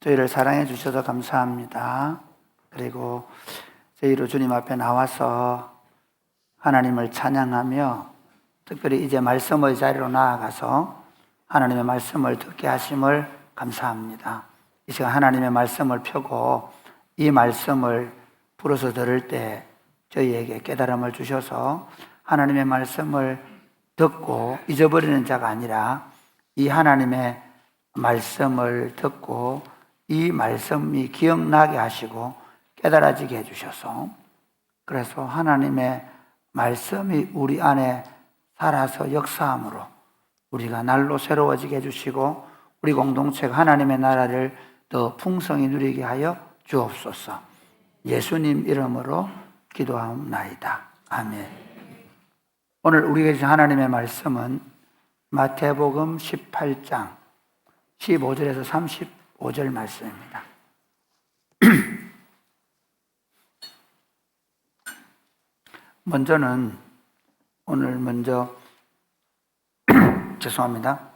저희를 사랑해 주셔서 감사합니다. 그리고 저희로 주님 앞에 나와서 하나님을 찬양하며 특별히 이제 말씀의 자리로 나아가서 하나님의 말씀을 듣게 하심을 감사합니다. 이 시간 하나님의 말씀을 펴고 이 말씀을 불어서 들을 때 저희에게 깨달음을 주셔서 하나님의 말씀을 듣고 잊어버리는 자가 아니라 이 하나님의 말씀을 듣고 이 말씀이 기억나게 하시고 깨달아지게 해주셔서 그래서 하나님의 말씀이 우리 안에 살아서 역사함으로 우리가 날로 새로워지게 해주시고 우리 공동체가 하나님의 나라를 더 풍성히 누리게 하여 주옵소서. 예수님 이름으로 기도하옵나이다. 아멘. 오늘 우리에게 주신 하나님의 말씀은 마태복음 18장 15절에서 35절 말씀입니다. 오늘 먼저 죄송합니다.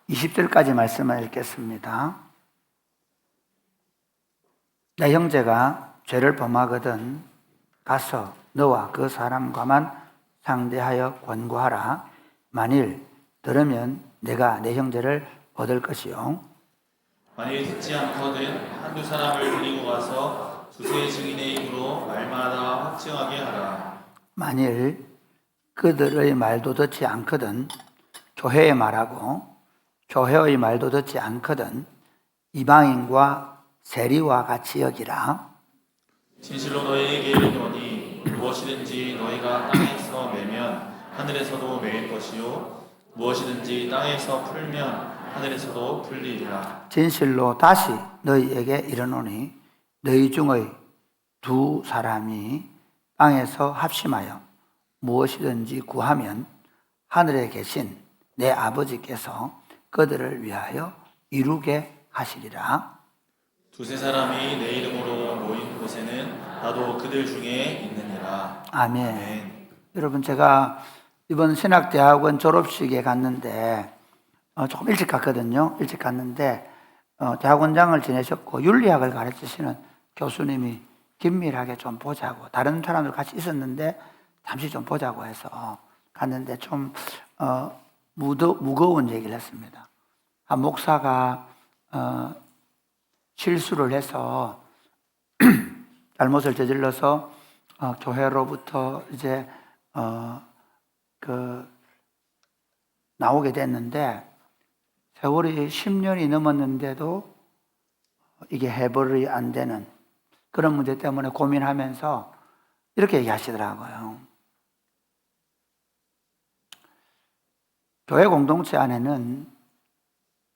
20절까지 말씀을 읽겠습니다. 내 형제가 죄를 범하거든 가서 너와 그 사람과만 상대하여 권고하라. 만일 들으면 내가 내 형제를 얻을 것이요 만일 듣지 않거든 한두 사람을 데리고 가서 두세 증인의 입으로 말마다 확증하게 하라. 만일 그들의 말도 듣지 않거든 교회의 말하고 교회의 말도 듣지 않거든 이방인과 세리와 같이 여기라. 진실로 너희에게 이르노니 무엇이든지 너희가 땅에서 매면 하늘에서도 매일 것이요 무엇이든지 땅에서 풀면 하늘에서도 풀리리라. 진실로 다시 너희에게 이르노니 너희 중의 두 사람이 땅에서 합심하여 무엇이든지 구하면 하늘에 계신 내 아버지께서 그들을 위하여 이루게 하시리라. 두세 사람이 내 이름으로 모인 곳에는 나도 그들 중에 있느니라. 아멘. 아멘. 여러분, 제가 이번 신학대학원 졸업식에 갔는데 조금 일찍 갔거든요. 일찍 갔는데 대학원장을 지내셨고 윤리학을 가르치시는 교수님이 긴밀하게 좀 보자고, 다른 사람들 같이 있었는데 잠시 좀 보자고 해서 갔는데 좀 무거운 얘기를 했습니다. 한 목사가 실수를 해서 잘못을 저질러서 교회로부터 이제 나오게 됐는데 세월이 10년이 넘었는데도 이게 해결이 안 되는 그런 문제 때문에 고민하면서 이렇게 얘기하시더라고요. 교회 공동체 안에는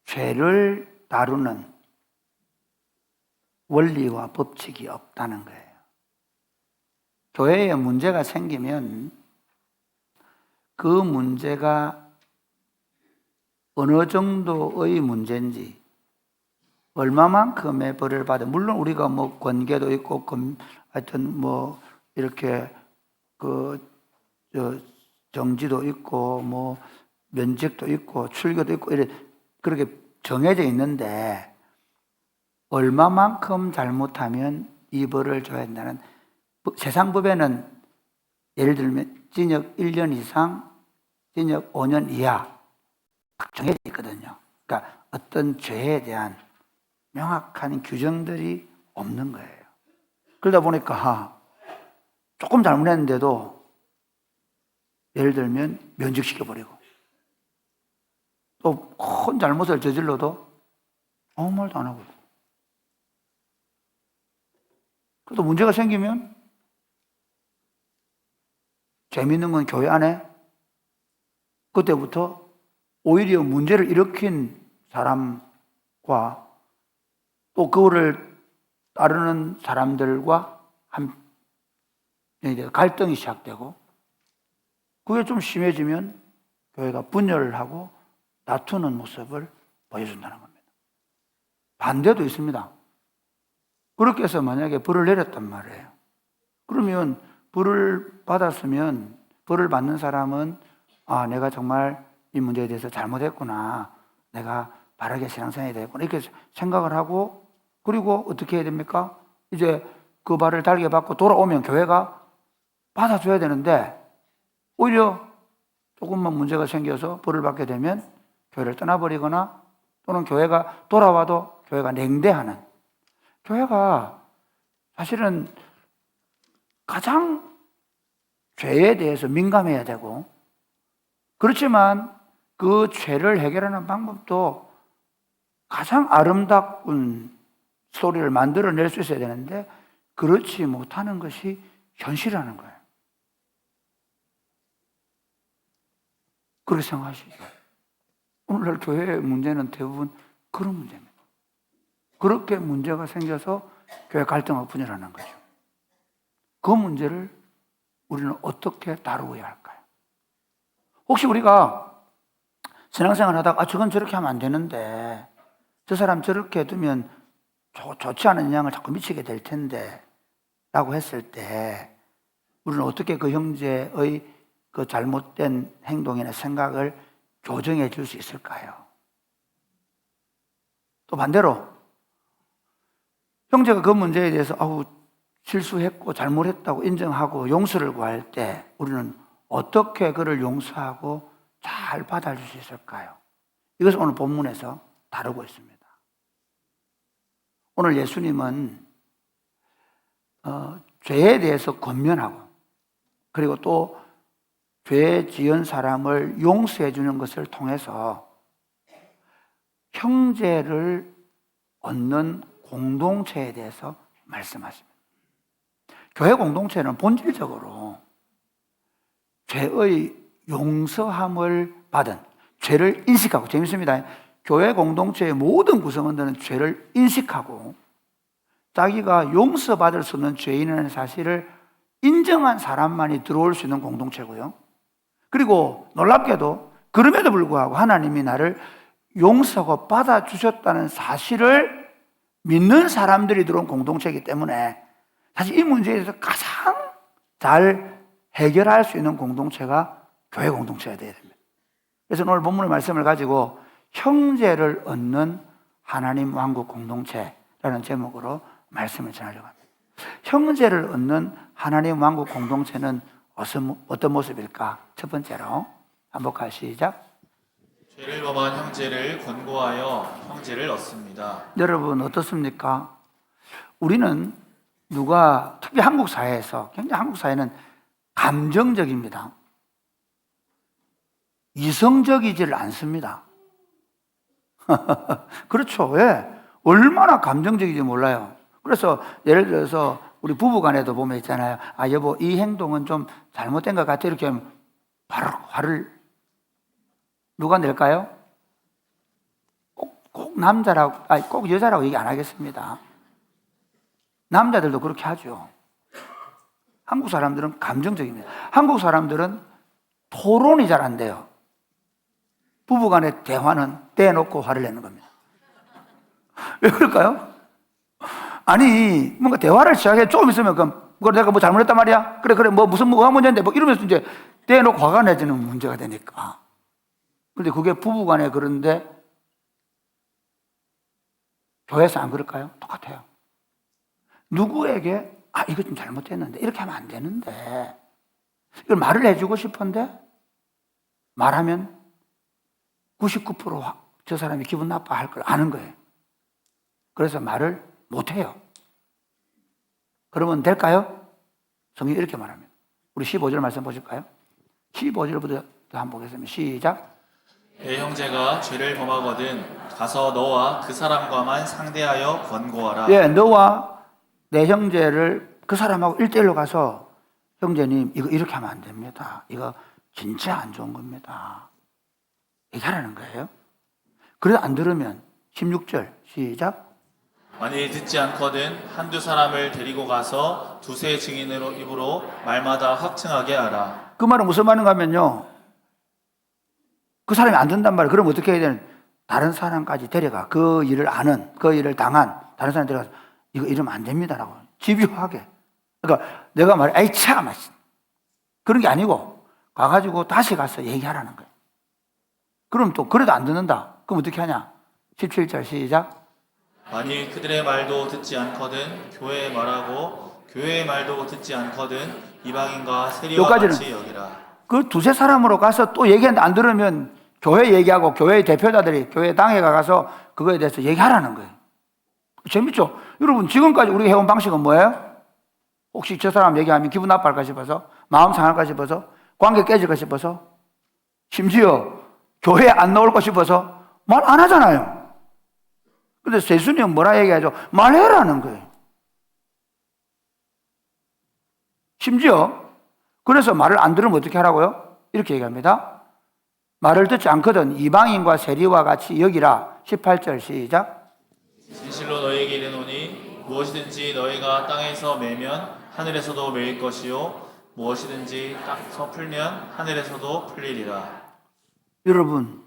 죄를 다루는 원리와 법칙이 없다는 거예요. 교회에 문제가 생기면 그 문제가 어느 정도의 문제인지, 얼마만큼의 벌을 받아, 물론 우리가 뭐 권계도 있고, 하여튼 뭐 이렇게 정지도 있고, 뭐 면직도 있고, 출교도 있고, 그렇게 정해져 있는데, 얼마만큼 잘못하면 이 벌을 줘야 한다는, 세상 법에는 예를 들면 징역 1년 이상, 징역 5년 이하 정해져 있거든요. 그러니까 어떤 죄에 대한 명확한 규정들이 없는 거예요. 그러다 보니까 조금 잘못했는데도 예를 들면 면직시켜버리고 또 큰 잘못을 저질러도 아무 말도 안 하고, 그래도 문제가 생기면 재미있는 건 교회 안에 그때부터 오히려 문제를 일으킨 사람과 또 그거를 따르는 사람들과 갈등이 시작되고, 그게 좀 심해지면 교회가 분열을 하고 다투는 모습을 보여준다는 겁니다. 반대도 있습니다. 그렇게 해서 만약에 벌을 내렸단 말이에요. 그러면 벌을 받았으면 벌을 받는 사람은 내가 정말 이 문제에 대해서 잘못했구나, 내가 바르게 신앙생활이 되고 이렇게 생각을 하고 그리고 어떻게 해야 됩니까? 이제 그 발을 달게 받고 돌아오면 교회가 받아줘야 되는데 오히려 조금만 문제가 생겨서 벌을 받게 되면 교회를 떠나버리거나 또는 교회가 돌아와도 교회가 냉대하는 교회가 사실은 가장 죄에 대해서 민감해야 되고 그렇지만 그 죄를 해결하는 방법도 가장 아름다운 스토리를 만들어낼 수 있어야 되는데 그렇지 못하는 것이 현실이라는 거예요. 그렇게 생각하시죠. 오늘날 교회의 문제는 대부분 그런 문제입니다. 그렇게 문제가 생겨서 교회 갈등하고 분열하는 거죠. 그 문제를 우리는 어떻게 다루어야 할까요? 혹시 우리가 신앙생활 하다가 저건 저렇게 하면 안 되는데 저 사람 저렇게 두면 좋지 않은 영향을 자꾸 미치게 될 텐데 라고 했을 때 우리는 어떻게 그 형제의 그 잘못된 행동이나 생각을 교정해 줄 수 있을까요? 또 반대로 형제가 그 문제에 대해서 실수했고 잘못했다고 인정하고 용서를 구할 때 우리는 어떻게 그를 용서하고 잘 받아줄 수 있을까요? 이것을 오늘 본문에서 다루고 있습니다. 오늘 예수님은 죄에 대해서 권면하고 그리고 또 죄 지은 사람을 용서해 주는 것을 통해서 형제를 얻는 공동체에 대해서 말씀하십니다. 교회 공동체는 본질적으로 죄의 용서함을 받은 죄를 인식하고 재밌습니다. 교회 공동체의 모든 구성원들은 죄를 인식하고 자기가 용서받을 수 없는 죄인이라는 사실을 인정한 사람만이 들어올 수 있는 공동체고요. 그리고 놀랍게도 그럼에도 불구하고 하나님이 나를 용서하고 받아주셨다는 사실을 믿는 사람들이 들어온 공동체이기 때문에 사실 이 문제에 대해서 가장 잘 해결할 수 있는 공동체가 교회 공동체가 되어야 됩니다. 그래서 오늘 본문의 말씀을 가지고 형제를 얻는 하나님 왕국 공동체라는 제목으로 말씀을 전하려고 합니다. 형제를 얻는 하나님 왕국 공동체는 어떤 모습일까? 첫 번째로 한번 시작. 죄를 범한 형제를 권고하여 형제를 얻습니다. 여러분 어떻습니까? 우리는 특히 한국 사회에서 굉장히 한국 사회는 감정적입니다. 이성적이지를 않습니다. 그렇죠. 왜? 얼마나 감정적인지 몰라요. 그래서 예를 들어서 우리 부부 간에도 보면 있잖아요. 여보, 이 행동은 좀 잘못된 것 같아. 이렇게 하면 바로 화를 누가 낼까요? 꼭 남자라고, 꼭 여자라고 얘기 안 하겠습니다. 남자들도 그렇게 하죠. 한국 사람들은 감정적입니다. 한국 사람들은 토론이 잘 안 돼요. 부부 간의 대화는 떼놓고 화를 내는 겁니다. 왜 그럴까요? 뭔가 대화를 시작해 조금 있으면 그럼 내가 뭐 잘못했단 말이야? 그래 뭐가 문제인데 이러면서 이제 떼놓고 화가 내지는 문제가 되니까. 그런데 그게 부부 간에 그런데 교회에서 안 그럴까요? 똑같아요. 누구에게 이거 좀 잘못했는데 이렇게 하면 안 되는데 이걸 말을 해주고 싶은데 말하면 99% 저 사람이 기분 나빠할 걸 아는 거예요. 그래서 말을 못해요. 그러면 될까요? 성경이 이렇게 말합니다. 우리 15절 말씀 보실까요? 15절부터 한번 보겠습니다. 시작. 내 형제가 죄를 범하거든 가서 너와 그 사람과만 상대하여 권고하라. 예, 너와 내 형제를 그 사람하고 1대1로 가서 형제님 이거 이렇게 하면 안 됩니다. 이거 진짜 안 좋은 겁니다. 얘기하라는 거예요. 그래도 안 들으면 16절 시작. 만일 듣지 않거든 한두 사람을 데리고 가서 두세 증인으로 입으로 말마다 확증하게 하라. 그 말은 무슨 말인가 하면요, 그 사람이 안 듣는단 말이에요. 그럼 어떻게 해야 되는? 다른 사람까지 데려가. 그 일을 아는, 그 일을 당한 다른 사람 데려가서 이거 이러면 안 됩니다라고 집요하게. 그러니까 내가 말해 아이 참 그런 게 아니고 가가지고 다시 가서 얘기하라는 거예요. 그럼 또 그래도 안 듣는다. 그럼 어떻게 하냐? 17절 시작. 만일 그들의 말도 듣지 않거든 교회의 말하고 교회의 말도 듣지 않거든 이방인과 세리와 여기까지는 같이 여기라. 그 두세 사람으로 가서 또 얘기하는데 안 들으면 교회 얘기하고 교회 대표자들이 교회 당에 가서 그거에 대해서 얘기하라는 거예요. 재밌죠? 여러분 지금까지 우리가 해온 방식은 뭐예요? 혹시 저 사람 얘기하면 기분 나빠할까 싶어서, 마음 상할까 싶어서, 관계 깨질까 싶어서, 심지어 교회에 안 나올까 싶어서 말 안 하잖아요. 근데 예수님은 뭐라 얘기하죠? 말해라는 거예요. 심지어 그래서 말을 안 들으면 어떻게 하라고요? 이렇게 얘기합니다. 말을 듣지 않거든 이방인과 세리와 같이 여기라. 18절 시작. 진실로 너희에게 이르노니 무엇이든지 너희가 땅에서 매면 하늘에서도 매일 것이요 무엇이든지 땅에서 풀면 하늘에서도 풀리리라. 여러분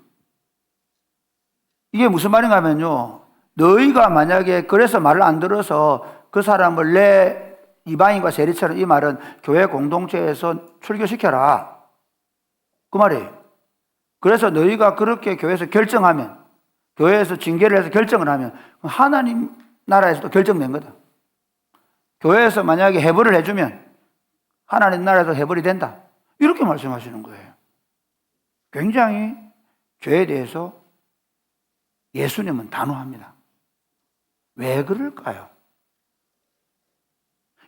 이게 무슨 말인가 하면요, 너희가 만약에 그래서 말을 안 들어서 그 사람을 내 이방인과 세리처럼, 이 말은 교회 공동체에서 출교시켜라 그 말이에요. 그래서 너희가 그렇게 교회에서 결정하면, 교회에서 징계를 해서 결정을 하면 하나님 나라에서도 결정된 거다. 교회에서 만약에 해벌을 해주면 하나님 나라에서 해벌이 된다, 이렇게 말씀하시는 거예요. 굉장히 죄에 대해서 예수님은 단호합니다. 왜 그럴까요?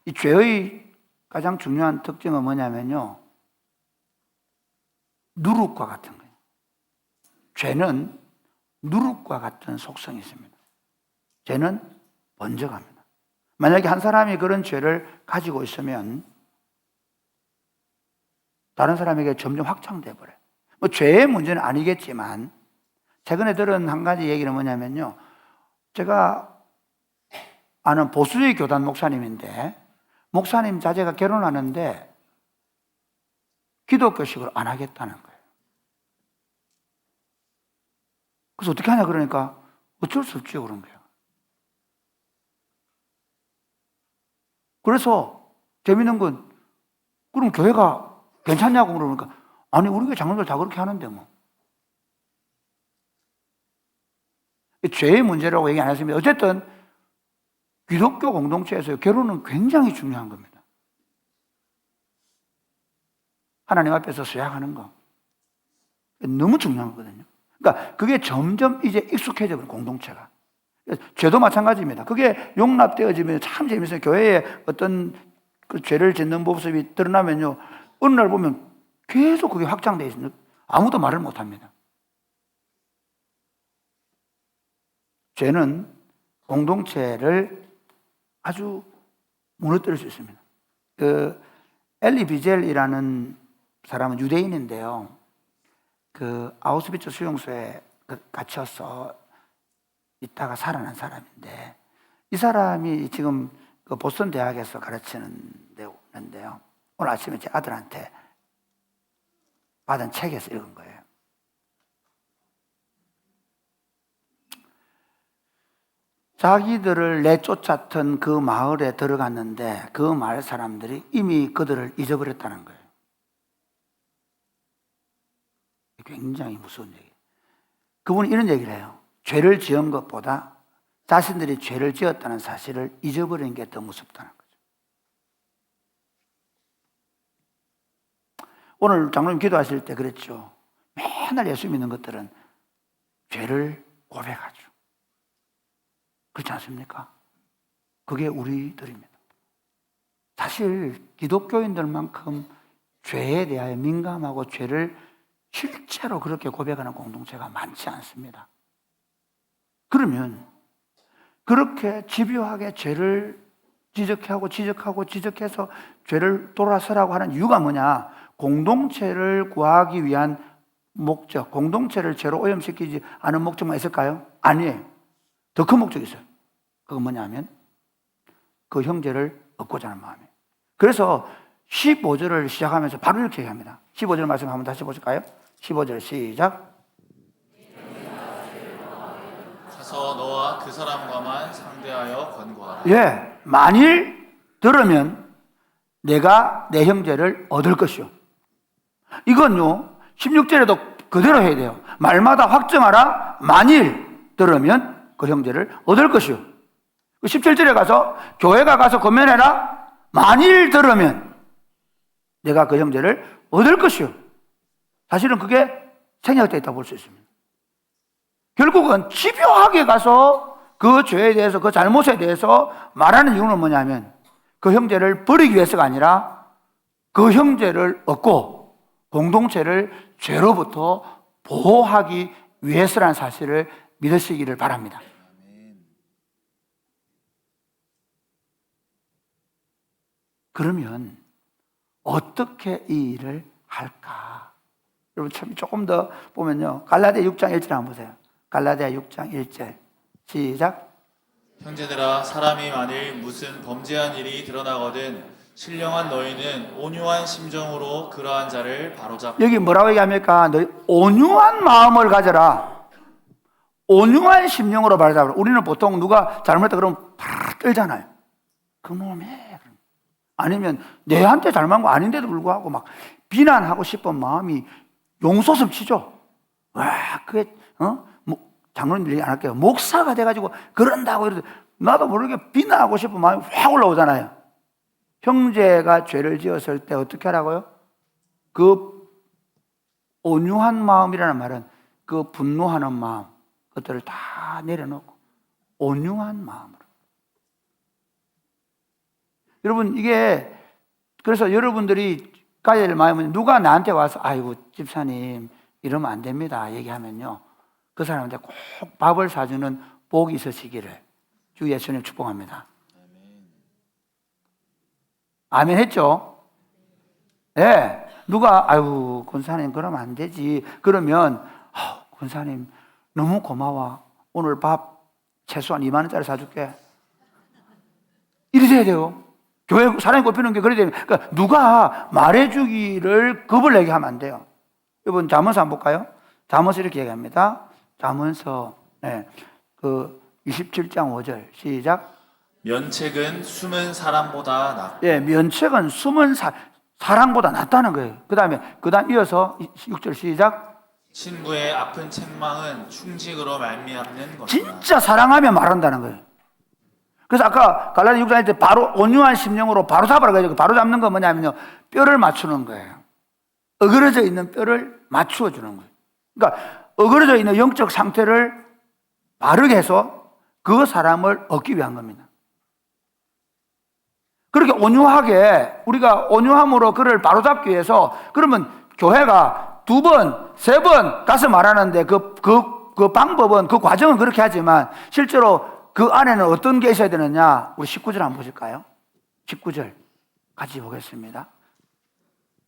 이 죄의 가장 중요한 특징은 뭐냐면요, 누룩과 같은 거예요. 죄는 누룩과 같은 속성이 있습니다. 죄는 번져갑니다. 만약에 한 사람이 그런 죄를 가지고 있으면 다른 사람에게 점점 확장돼 버려요. 뭐 죄의 문제는 아니겠지만, 최근에 들은 한 가지 얘기는 뭐냐면요, 제가 아는 보수의 교단 목사님인데, 목사님 자제가 결혼하는데 기독교식으로 안 하겠다는 거예요. 그래서 어떻게 하냐 그러니까 어쩔 수 없죠 그런 거예요. 그래서 재밌는 건, 그럼 교회가 괜찮냐고 물으니까 아니 우리 교회 장로들 다 그렇게 하는데 뭐. 죄의 문제라고 얘기 안 했습니다. 어쨌든 기독교 공동체에서 결혼은 굉장히 중요한 겁니다. 하나님 앞에서 수약하는 거 너무 중요한 거거든요. 그러니까 그게 점점 이제 익숙해져 버린 공동체가. 죄도 마찬가지입니다. 그게 용납되어지면 참 재밌어요. 교회에 어떤 그 죄를 짓는 모습이 드러나면요, 어느 날 보면 계속 그게 확장되어 있어요. 아무도 말을 못 합니다. 죄는 공동체를 아주 무너뜨릴 수 있습니다. 그 엘리 비젤이라는 사람은 유대인인데요, 그 아우슈비츠 수용소에 갇혀서 있다가 살아난 사람인데, 이 사람이 지금 그 보스턴 대학에서 가르치는 데 오는데요, 오늘 아침에 제 아들한테 받은 책에서 읽은 거예요. 자기들을 내쫓았던 그 마을에 들어갔는데 그 마을 사람들이 이미 그들을 잊어버렸다는 거예요. 굉장히 무서운 얘기예요. 그분이 이런 얘기를 해요. 죄를 지은 것보다 자신들이 죄를 지었다는 사실을 잊어버리는 게 더 무섭다는 거죠. 오늘 장로님 기도하실 때 그랬죠. 맨날 예수 믿는 것들은 죄를 고백하죠. 그렇지 않습니까? 그게 우리들입니다. 사실 기독교인들만큼 죄에 대하여 민감하고 죄를 실제로 그렇게 고백하는 공동체가 많지 않습니다. 그러면 그렇게 집요하게 죄를 지적해서 죄를 돌아서라고 하는 이유가 뭐냐? 공동체를 구하기 위한 목적, 공동체를 죄로 오염시키지 않은 목적만 있을까요? 아니에요. 더 큰 목적이 있어요. 그건 뭐냐면 그 형제를 얻고자 하는 마음이에요. 그래서 15절을 시작하면서 바로 이렇게 얘기합니다. 15절 말씀 한번 다시 보실까요? 15절 시작. 가서 너와 그 사람과만 상대하여 권고하라. 예, 만일 들으면 내가 내 형제를 얻을 것이요. 이건요 16절에도 그대로 해야 돼요. 말마다 확정하라. 만일 들으면 그 형제를 얻을 것이요. 17절에 가서 교회가 가서 권면해라. 만일 들으면 내가 그 형제를 얻을 것이요. 사실은 그게 생략되어 있다고 볼 수 있습니다. 결국은 집요하게 가서 그 죄에 대해서, 그 잘못에 대해서 말하는 이유는 뭐냐면 그 형제를 버리기 위해서가 아니라 그 형제를 얻고 공동체를 죄로부터 보호하기 위해서라는 사실을 믿으시기를 바랍니다. 그러면 어떻게 이 일을 할까? 여러분 참 조금 더 보면요. 갈라디아 6장 1절 한번 보세요. 갈라디아 6장 1절 시작. 형제들아, 사람이 만일 무슨 범죄한 일이 드러나거든 신령한 너희는 온유한 심정으로 그러한 자를 바로잡고. 여기 뭐라고 얘기합니까? 너희 온유한 마음을 가져라. 온유한 심령으로 바로잡으라. 우리는 보통 누가 잘못했다 그러면 팍 떨잖아요. 그놈의 아니면 내한테 잘못한 거 아닌데도 불구하고 막 비난하고 싶은 마음이 용솟음 치죠. 와, 그게 장로님 얘기 안 할게요. 목사가 돼가지고 그런다고 이러도 나도 모르게 비난하고 싶은 마음이 확 올라오잖아요. 형제가 죄를 지었을 때 어떻게 하라고요? 그 온유한 마음이라는 말은 그 분노하는 마음, 그것들을 다 내려놓고 온유한 마음으로. 여러분, 이게 그래서 여러분들이 가져야 될 마음은 누가 나한테 와서 아이고 집사님 이러면 안 됩니다 얘기하면요, 그 사람한테 꼭 밥을 사주는 복이 있으시기를 주 예수님 축복합니다. 아멘 했죠? 예. 네. 누가 아이고 권사님 그러면 안 되지 그러면 권사님 너무 고마워, 오늘 밥 최소한 2만 원짜리 사줄게 이러셔야 돼요. 교회 사람이 꼽히는 게 그래야 돼요. 그러니까 누가 말해주기를 겁을 내게 하면 안 돼요. 여러분 잠언서 한번 볼까요? 잠언서 이렇게 얘기합니다. 잠언서 그 27장 5절 시작. 면책은 숨은 사람보다 낫고. 예, 면책은 숨은 사랑보다 낫다는 거예요. 그 다음 이어서 6절 시작. 친구의 아픈 책망은 충직으로 말미암는 것이다. 진짜 사랑하면 말한다는 거예요. 그래서 아까 갈라디아 6장 때 바로 온유한 심령으로 바로 잡으라고 해요. 바로 잡는 건 뭐냐면요, 뼈를 맞추는 거예요. 어그러져 있는 뼈를 맞추어 주는 거예요. 그러니까 어그러져 있는 영적 상태를 바르게 해서 그 사람을 얻기 위한 겁니다. 그렇게 온유하게 우리가 온유함으로 그를 바로잡기 위해서, 그러면 교회가 2번, 3번 가서 말하는데 그 방법은, 그 과정은 그렇게 하지만 실제로 그 안에는 어떤 게 있어야 되느냐? 우리 19절 한번 보실까요? 19절 같이 보겠습니다.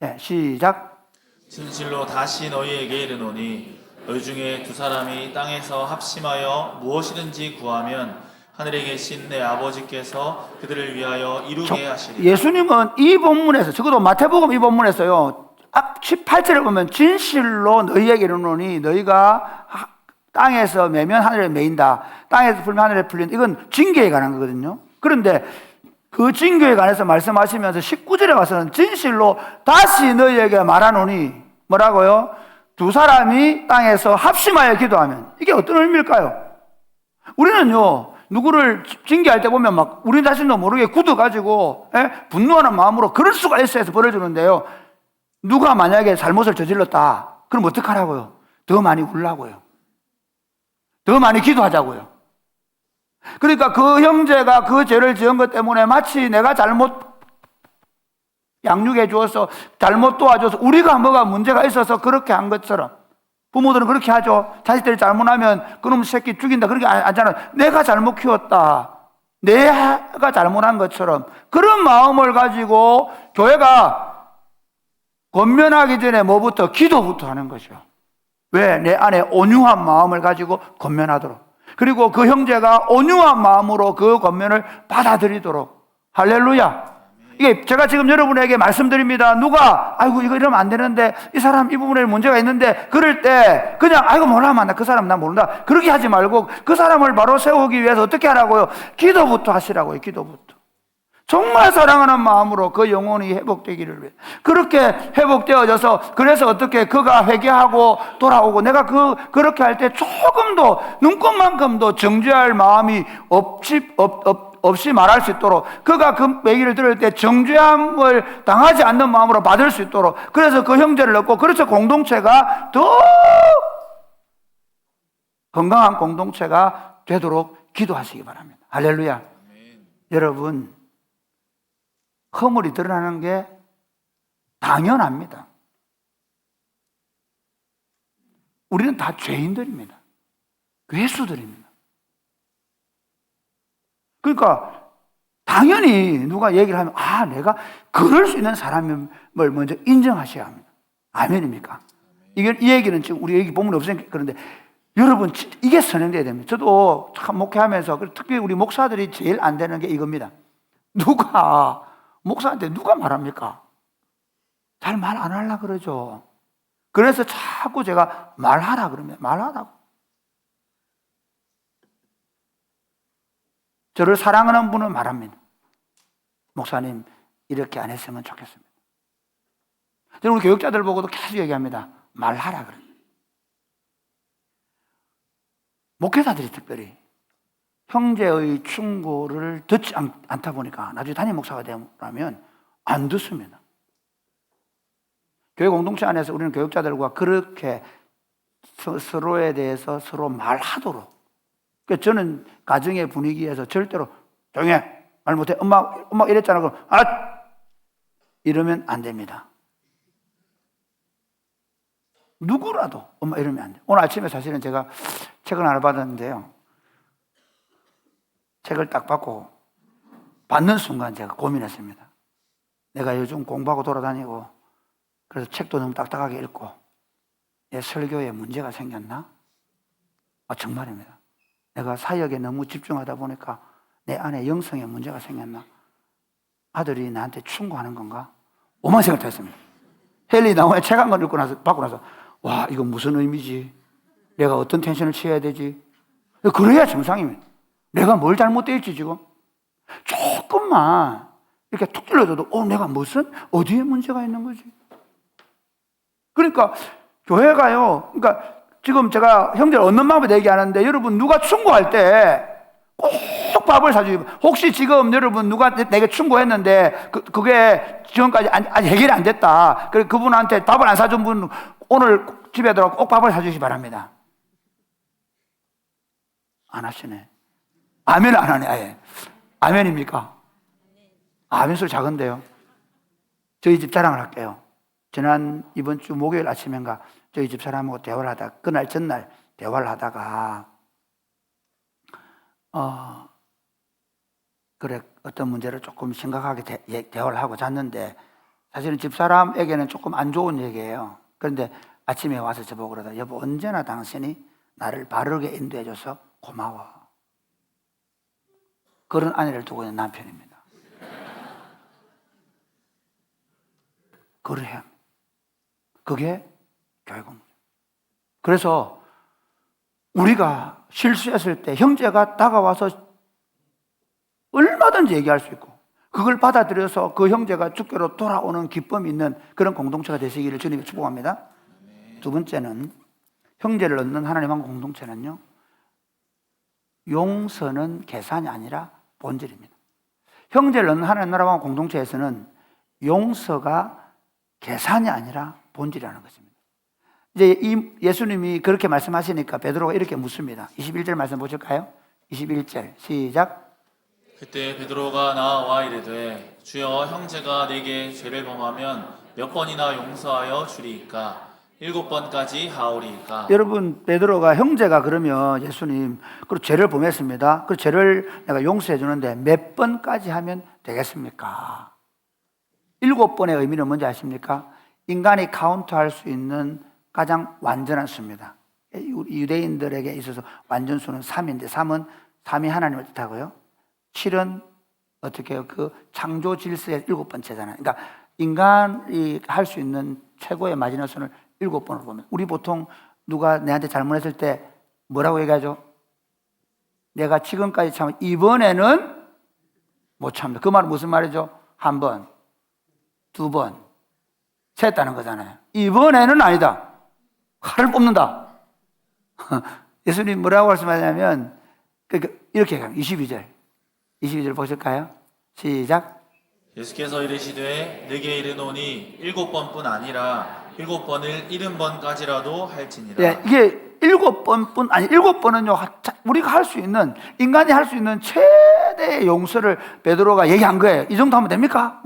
네, 시작. 진실로 다시 너희에게 이르노니 너희 중에 2사람이 땅에서 합심하여 무엇이든지 구하면 하늘에 계신 내 아버지께서 그들을 위하여 이루게 하시리라. 예수님은 이 본문에서, 적어도 마태복음 이 본문에서요, 앞 18절에 보면 진실로 너희에게 이르노니 너희가 땅에서 매면 하늘에 매인다, 땅에서 풀면 하늘에 풀린다. 이건 징계에 관한 거거든요. 그런데 그 징계에 관해서 말씀하시면서 19절에 가서는 진실로 다시 너희에게 말하노니 뭐라고요? 2사람이 땅에서 합심하여 기도하면. 이게 어떤 의미일까요? 우리는요, 누구를 징계할 때 보면 막 우리 자신도 모르게 굳어가지고 분노하는 마음으로 그럴 수가 있어 해서 벌어주는데요, 누가 만약에 잘못을 저질렀다 그럼 어떡하라고요? 더 많이 울라고요. 더 많이 기도하자고요. 그러니까 그 형제가 그 죄를 지은 것 때문에 마치 내가 잘못 양육해 주어서, 잘못 도와줘서, 우리가 뭐가 문제가 있어서 그렇게 한 것처럼, 부모들은 그렇게 하죠. 자식들이 잘못하면 그놈 새끼 죽인다 그렇게 하잖아요. 내가 잘못 키웠다, 내가 잘못한 것처럼 그런 마음을 가지고 교회가 권면하기 전에 뭐부터? 기도부터 하는 거죠. 왜? 내 안에 온유한 마음을 가지고 권면하도록, 그리고 그 형제가 온유한 마음으로 그 권면을 받아들이도록. 할렐루야. 이게 제가 지금 여러분에게 말씀드립니다. 누가 아이고 이거 이러면 안 되는데, 이 사람 이 부분에 문제가 있는데, 그럴 때 그냥 아이고 몰라만 나 그 사람 나 모른다 그렇게 하지 말고 그 사람을 바로 세우기 위해서 어떻게 하라고요? 기도부터 하시라고요. 기도부터. 정말 사랑하는 마음으로 그 영혼이 회복되기를 위해 그렇게 회복되어져서 그래서 어떻게 그가 회개하고 돌아오고 내가 그렇게 할 때 조금도 눈꽃만큼도 정죄할 마음이 없이 말할 수 있도록 그가 그 얘기를 들을 때 정죄함을 당하지 않는 마음으로 받을 수 있도록 그래서 그 형제를 얻고 그래서 공동체가 더 건강한 공동체가 되도록 기도하시기 바랍니다. 할렐루야. 여러분, 허물이 드러나는 게 당연합니다. 우리는 다 죄인들입니다. 괴수들입니다. 그러니까 당연히 누가 얘기를 하면 내가 그럴 수 있는 사람임을 먼저 인정하셔야 합니다. 아멘입니까? 이 얘기는 지금 우리 얘기 본문에 없으니까 그런데 여러분 이게 선행돼야 됩니다. 저도 참 목회하면서 특히 우리 목사들이 제일 안 되는 게 이겁니다. 목사한테 누가 말합니까? 잘 말 안 하려고 그러죠. 그래서 자꾸 제가 말하라 그러면 말하라고. 저를 사랑하는 분은 말합니다. 목사님 이렇게 안 했으면 좋겠습니다. 저는 우리 교육자들 보고도 계속 얘기합니다. 말하라 그래요. 목회자들이 특별히 형제의 충고를 듣지 않다 보니까 나중에 담임 목사가 되면 안 듣습니다. 교회 공동체 안에서 우리는 교육자들과 그렇게 서로에 대해서 서로 말하도록. 그러니까 저는 가정의 분위기에서 절대로 조용해, 말 못해, 엄마 이랬잖아. 그럼 이러면 안 됩니다. 누구라도 엄마 이러면 안 돼요. 오늘 아침에 사실은 제가 책을 하나 받았는데요. 책을 딱 받고 받는 순간 제가 고민했습니다. 내가 요즘 공부하고 돌아다니고 그래서 책도 너무 딱딱하게 읽고 내 설교에 문제가 생겼나? 정말입니다. 내가 사역에 너무 집중하다 보니까 내 안에 영성에 문제가 생겼나? 아들이 나한테 충고하는 건가? 오만 생각을 했습니다. 헨리 나오에 책 한 권 읽고 받고 나서 와, 이건 무슨 의미지? 내가 어떤 텐션을 취해야 되지? 그래야 정상입니다. 내가 뭘 잘못되었지 지금? 조금만 이렇게 툭 찔러줘도 내가 어디에 문제가 있는 거지? 그러니까 교회가요, 그러니까 지금 제가 형제를 얻는 방법에 얘기하는데 여러분 누가 충고할 때 꼭 밥을 사주고 혹시 지금 여러분 누가 내게 충고했는데 그게 지금까지 아직 해결이 안 됐다. 그래서 그분한테 밥을 안 사준 분 오늘 집에 들어가 꼭 밥을 사주시기 바랍니다. 안 하시네. 아멘 안 하네. 아예. 아멘입니까? 아멘 소리 작은데요. 저희 집 자랑을 할게요. 이번 주 목요일 아침인가 저희 집 사람하고 대화를 하다가 그날 전날 대화를 하다가 그래 어떤 문제를 조금 심각하게 대화를 하고 잤는데 사실은 집사람에게는 조금 안 좋은 얘기예요. 그런데 아침에 와서 저보고 그러다 여보 언제나 당신이 나를 바르게 인도해줘서 고마워. 그런 아내를 두고 있는 남편입니다. 그래야 합니다. 그게 교회 공동. 그래서 우리가 실수했을 때 형제가 다가와서 얼마든지 얘기할 수 있고 그걸 받아들여서 그 형제가 주께로 돌아오는 기쁨이 있는 그런 공동체가 되시기를 주님이 축복합니다. 두 번째는 형제를 얻는 하나님의 공동체는요, 용서는 계산이 아니라 본질입니다. 형제를 얻는 하나님 나라와 공동체에서는 용서가 계산이 아니라 본질이라는 것입니다. 이제 예수님이 그렇게 말씀하시니까 베드로가 이렇게 묻습니다. 21절 말씀 보실까요? 21절 시작. 그때 베드로가 나와 이르되 주여 형제가 내게 죄를 범하면 몇 번이나 용서하여 주리이까? 7번까지 하오리이까? 여러분 베드로가 형제가 그러면 예수님 그리고 죄를 범했습니다. 그 죄를 내가 용서해 주는데 몇 번까지 하면 되겠습니까? 7번의 의미는 뭔지 아십니까? 인간이 카운트할 수 있는 가장 완전한 수입니다. 유대인들에게 있어서 완전 수는 3인데 3은 3이 하나님을 뜻하고요. 7은 어떻게 해요? 그 창조 질서의 7번째잖아요. 그러니까 인간이 할 수 있는 최고의 마지노선을 7번으로 보면 우리 보통 누가 내한테 잘못했을 때 뭐라고 얘기하죠? 내가 지금까지 참 이번에는 못 참는다. 그 말은 무슨 말이죠? 한 번, 두 번, 셌다는 거잖아요. 이번에는 아니다. 칼을 뽑는다. 예수님 뭐라고 말씀하냐면 이렇게 가요. 22절 보실까요? 시작. 예수께서 이르시되 내게 이르노니 7번뿐 아니라 7번을 70번까지라도 할지니라. 네, 이게 7번뿐 아니 7번은요 우리가 할 수 있는 인간이 할 수 있는 최대의 용서를 베드로가 얘기한 거예요. 이 정도 하면 됩니까?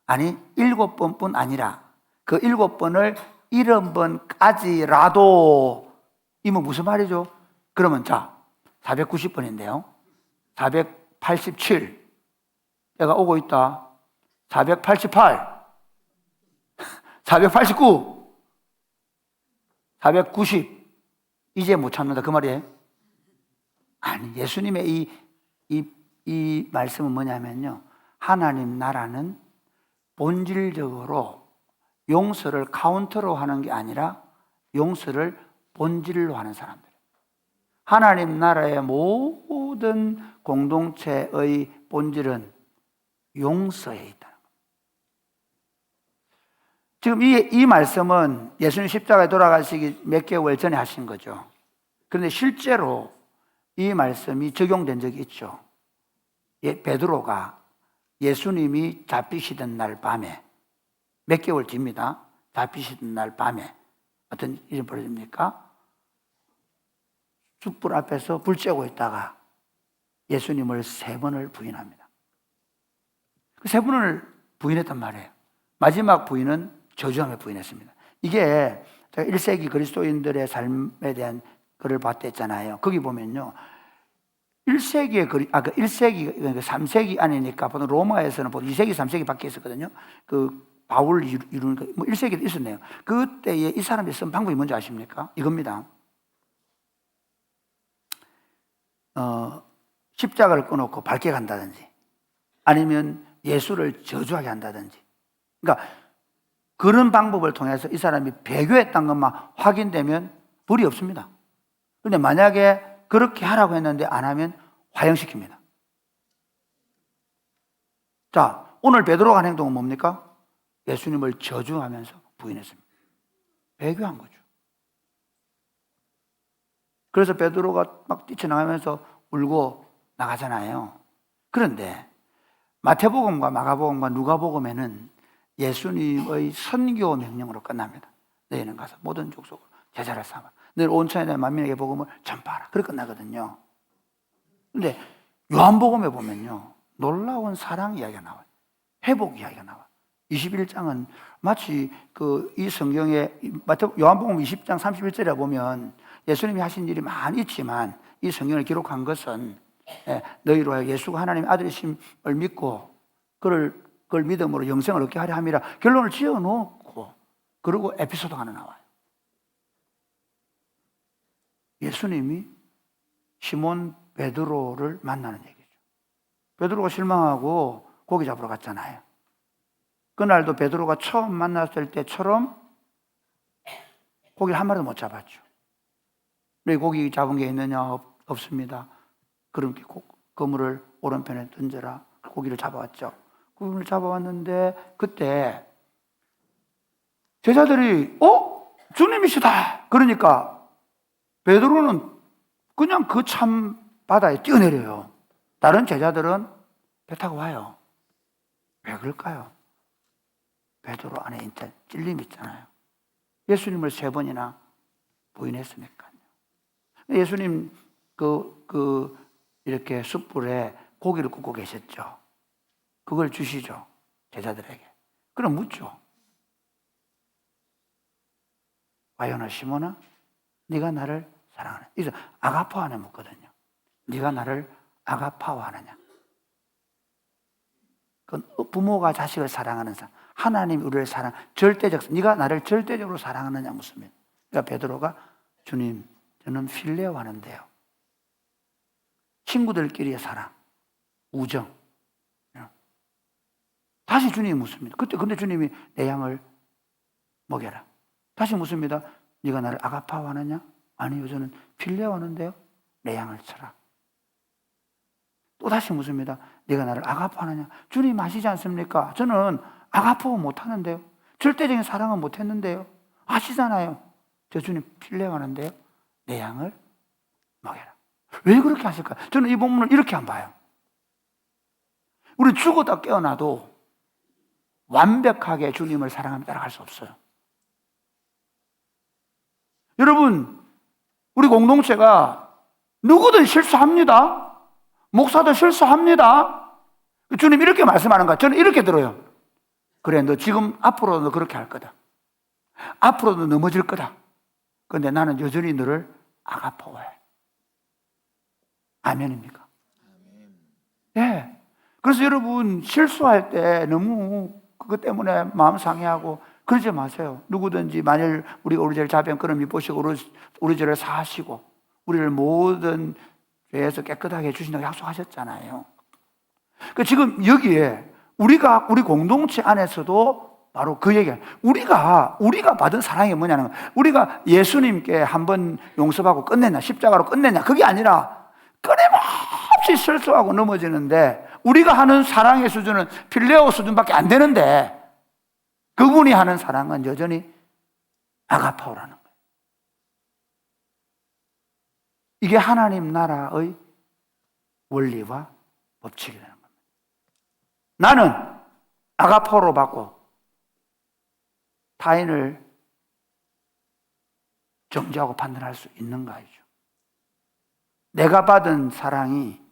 아니 7번뿐 아니라 그 7번을 70번까지라도 이면 무슨 말이죠? 그러면 자 490번인데요 487 내가 오고 있다 488 489 490 이제 못 참는다 그 말이에요? 아니 예수님의 이 말씀은 뭐냐면요 하나님 나라는 본질적으로 용서를 카운터로 하는 게 아니라 용서를 본질로 하는 사람들 하나님 나라의 모든 공동체의 본질은 용서에 있다는 겁니다. 지금 이 말씀은 예수님 십자가에 돌아가시기 몇 개월 전에 하신 거죠. 그런데 실제로 이 말씀이 적용된 적이 있죠. 베드로가 예수님이 잡히시던 날 밤에 몇 개월 뒤입니다. 잡히시던 날 밤에 어떤 일이 벌어집니까? 숯불 앞에서 불 쬐고 있다가 예수님을 3번을 부인합니다. 그 3번을 부인했단 말이에요. 마지막 부인은 저주하며 부인했습니다. 이게 제가 1세기 그리스도인들의 삶에 대한 글을 봤댔잖아요. 거기 보면요. 1세기의 1세기, 3세기 아니니까 보통 로마에서는 보통 2세기, 3세기 밖에 있었거든요. 그 바울 이루는 거, 뭐 1세기도 있었네요. 그때에 이 사람이 쓴 방법이 뭔지 아십니까? 이겁니다. 십자가를 끊어놓고 밝게 간다든지 아니면 예수를 저주하게 한다든지 그러니까 그런 방법을 통해서 이 사람이 배교했다는 것만 확인되면 불이 없습니다. 그런데 만약에 그렇게 하라고 했는데 안 하면 화형시킵니다. 자, 오늘 베드로가 한 행동은 뭡니까? 예수님을 저주하면서 부인했습니다. 배교한 거죠. 그래서 베드로가 막 뛰쳐나가면서 울고 나가잖아요. 그런데 마태복음과 마가복음과 누가복음에는 예수님의 선교 명령으로 끝납니다. 너희는 가서 모든 족속을 제자를 삼아 늘 온 천하에 만민에게 복음을 전파하라. 그렇게 끝나거든요. 그런데 요한복음에 보면요 놀라운 사랑 이야기가 나와요. 회복 이야기가 나와요. 21장은 마치 이 성경에 요한복음 20장 31절에 보면 예수님이 하신 일이 많이 있지만 이 성경을 기록한 것은 너희로 하여 예수가 하나님의 아들이심을 믿고 그걸 믿음으로 영생을 얻게 하려 함이라 결론을 지어놓고 그리고 에피소드가 하나 나와요. 예수님이 시몬 베드로를 만나는 얘기죠. 베드로가 실망하고 고기 잡으러 갔잖아요. 그날도 베드로가 처음 만났을 때처럼 고기를 한 마리도 못 잡았죠. 왜 고기 잡은 게 있느냐? 없습니다. 그럼 그물을 오른편에 던져라. 고기를 잡아왔죠. 고기를 잡아왔는데 그때 제자들이 주님이시다. 그러니까 베드로는 그냥 그 참 바다에 뛰어내려요. 다른 제자들은 배 타고 와요. 왜 그럴까요? 베드로 안에 찔림이 있잖아요. 예수님을 3번이나 부인했으니까요. 예수님 이렇게 숯불에 고기를 굽고 계셨죠. 그걸 주시죠. 제자들에게. 그럼 묻죠. 와요나 시몬아, 네가 나를 사랑하느냐? 그래서 아가파 안에 묻거든요. 네가 나를 아가파워하느냐? 그건 부모가 자식을 사랑하는 사람, 하나님이 우리를 네가 나를 절대적으로 사랑하느냐 묻습니다. 그러니까 베드로가 주님, 저는 필레오 하는데요. 친구들끼리의 사랑, 우정. 다시 주님이 묻습니다. 근데 주님이 내 양을 먹여라. 다시 묻습니다. 네가 나를 아가파워 하느냐? 아니요, 저는 필레오 하는데요. 내 양을 쳐라. 또 다시 묻습니다. 네가 나를 아가파하느냐? 주님 아시지 않습니까? 저는 아가파 못하는데요. 절대적인 사랑은 못했는데요. 아시잖아요. 저 주님 필요하는데요. 내 양을 먹여라. 왜 그렇게 하실까요? 저는 이 본문을 이렇게 안 봐요. 우리 죽었다 깨어나도 완벽하게 주님을 사랑하며 따라갈 수 없어요. 여러분, 우리 공동체가 누구든 실수합니다. 목사도 실수합니다. 주님 이렇게 말씀하는 거야. 저는 이렇게 들어요. 그래, 너 지금 앞으로도 그렇게 할 거다. 앞으로도 넘어질 거다. 그런데 나는 여전히 너를 아가파워해. 아멘입니까? 네. 그래서 여러분 실수할 때 너무 그것 때문에 마음 상해하고 그러지 마세요. 누구든지 만일 우리가 우리 죄를 자비한 그런 미보시고 우리 죄를 사하시고 우리를 모든 죄에서 깨끗하게 해주신다고 약속하셨잖아요. 그러니까 지금 여기에 우리 공동체 안에서도 바로 그 얘기예요. 우리가 받은 사랑이 뭐냐는 거예요. 우리가 예수님께 한번 용서하고 끝냈냐, 십자가로 끝냈냐, 그게 아니라 끊임없이 실수하고 넘어지는데 우리가 하는 사랑의 수준은 필레오 수준밖에 안 되는데 그분이 하는 사랑은 여전히 아가파오라는 거예요. 이게 하나님 나라의 원리와 법칙이라는 겁니다. 나는 아가파오로 받고 타인을 정죄하고 판단할 수 있는가이죠. 내가 받은 사랑이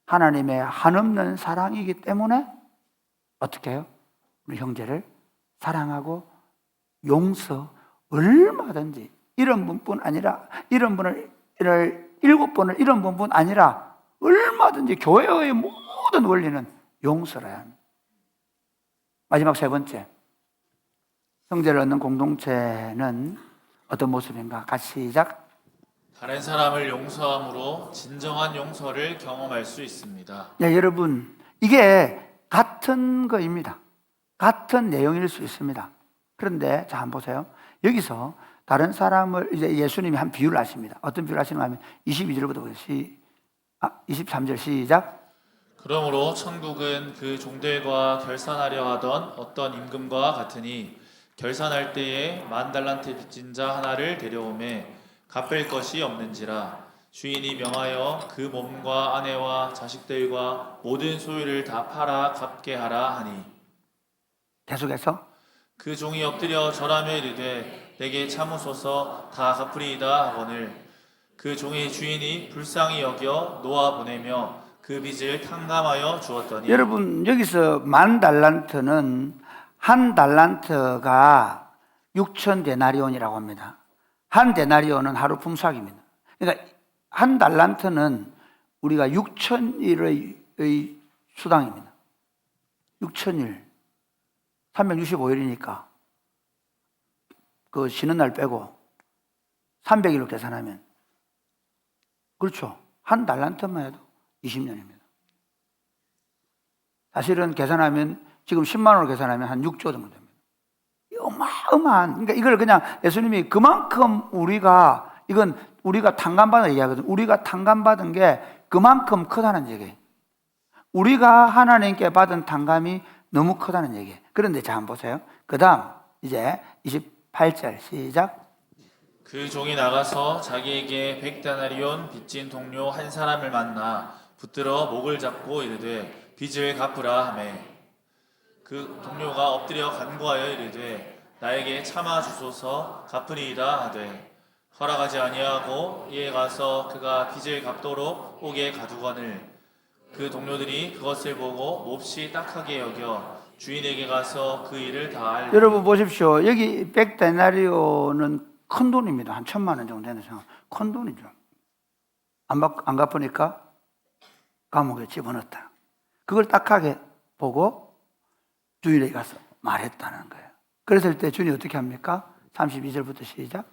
하나님의 한없는 사랑이기 때문에 어떻게 해요? 우리 형제를 사랑하고 용서 얼마든지 이런 분뿐 아니라 이런 분을 7번을 이런 분뿐 아니라 얼마든지 교회의 모든 원리는 용서라야 합니다. 마지막 세 번째, 형제를 얻는 공동체는 어떤 모습인가? 같이 시작. 다른 사람을 용서함으로 진정한 용서를 경험할 수 있습니다. 여러분, 이게 같은 거입니다. 같은 내용일 수 있습니다. 그런데 자, 한번 보세요. 여기서 다른 사람을 이제 예수님이 한 비유를 하십니다. 어떤 비유를 하시는가 하면 22절부터 보세요. 23절 시작. 그러므로 천국은 그 종들과 결산하려 하던 어떤 임금과 같으니 결산할 때에 10,000달란트 빚진 자 하나를 데려오매 갚을 것이 없는지라 주인이 명하여 그 몸과 아내와 자식들과 모든 소유를 다 팔아 갚게 하라 하니 계속해서 그 종이 엎드려 절하며 이르되 내게 참으소서 다 갚으리이다 하거늘 그 종의 주인이 불쌍히 여겨 놓아 보내며 그 빚을 탕감하여 주었더니. 여러분, 여기서 10,000달란트는 한 달란트가 6,000데나리온이라고 합니다. 한 데나리온은 하루 품삯입니다. 그러니까 한 달란트는 우리가 6,000일의 수당입니다. 6,000일 365일이니까 그 쉬는 날 빼고 300일로 계산하면 그렇죠. 한 달란트만 해도 20년입니다. 사실은 계산하면 지금 10만 원으로 계산하면 한 6조 정도 됩니다. 어마어마한, 그러니까 이걸 그냥 예수님이 그만큼 이건 우리가 탕감받은 얘기하거든요. 우리가 탕감받은 게 그만큼 크다는 얘기예요. 우리가 하나님께 받은 탕감이 너무 크다는 얘기예요. 그런데 자, 한번 보세요. 그 다음 이제 28절 시작. 그 종이 나가서 자기에게 100데나리온 빚진 동료 한 사람을 만나 붙들어 목을 잡고 이르되 빚을 갚으라 하매 그 동료가 엎드려 간구하여 이르되 나에게 참아 주소서 갚으리이다 하되 허락하지 아니하고 이에 가서 그가 빚을 갚도록 옥에 가두거늘 그 동료들이 그것을 보고 몹시 딱하게 여겨 주인에게 가서 그 일을 다 알리니. 여러분 보십시오. 여기 100데나리온은 큰 돈입니다. 한 1,000만 원 정도 되는 생각. 큰 돈이죠. 안 갚으니까 감옥에 집어넣었다. 그걸 딱하게 보고 주인에게 가서 말했다는 거예요. 그랬을 때 주인이 어떻게 합니까? 32절부터 시작.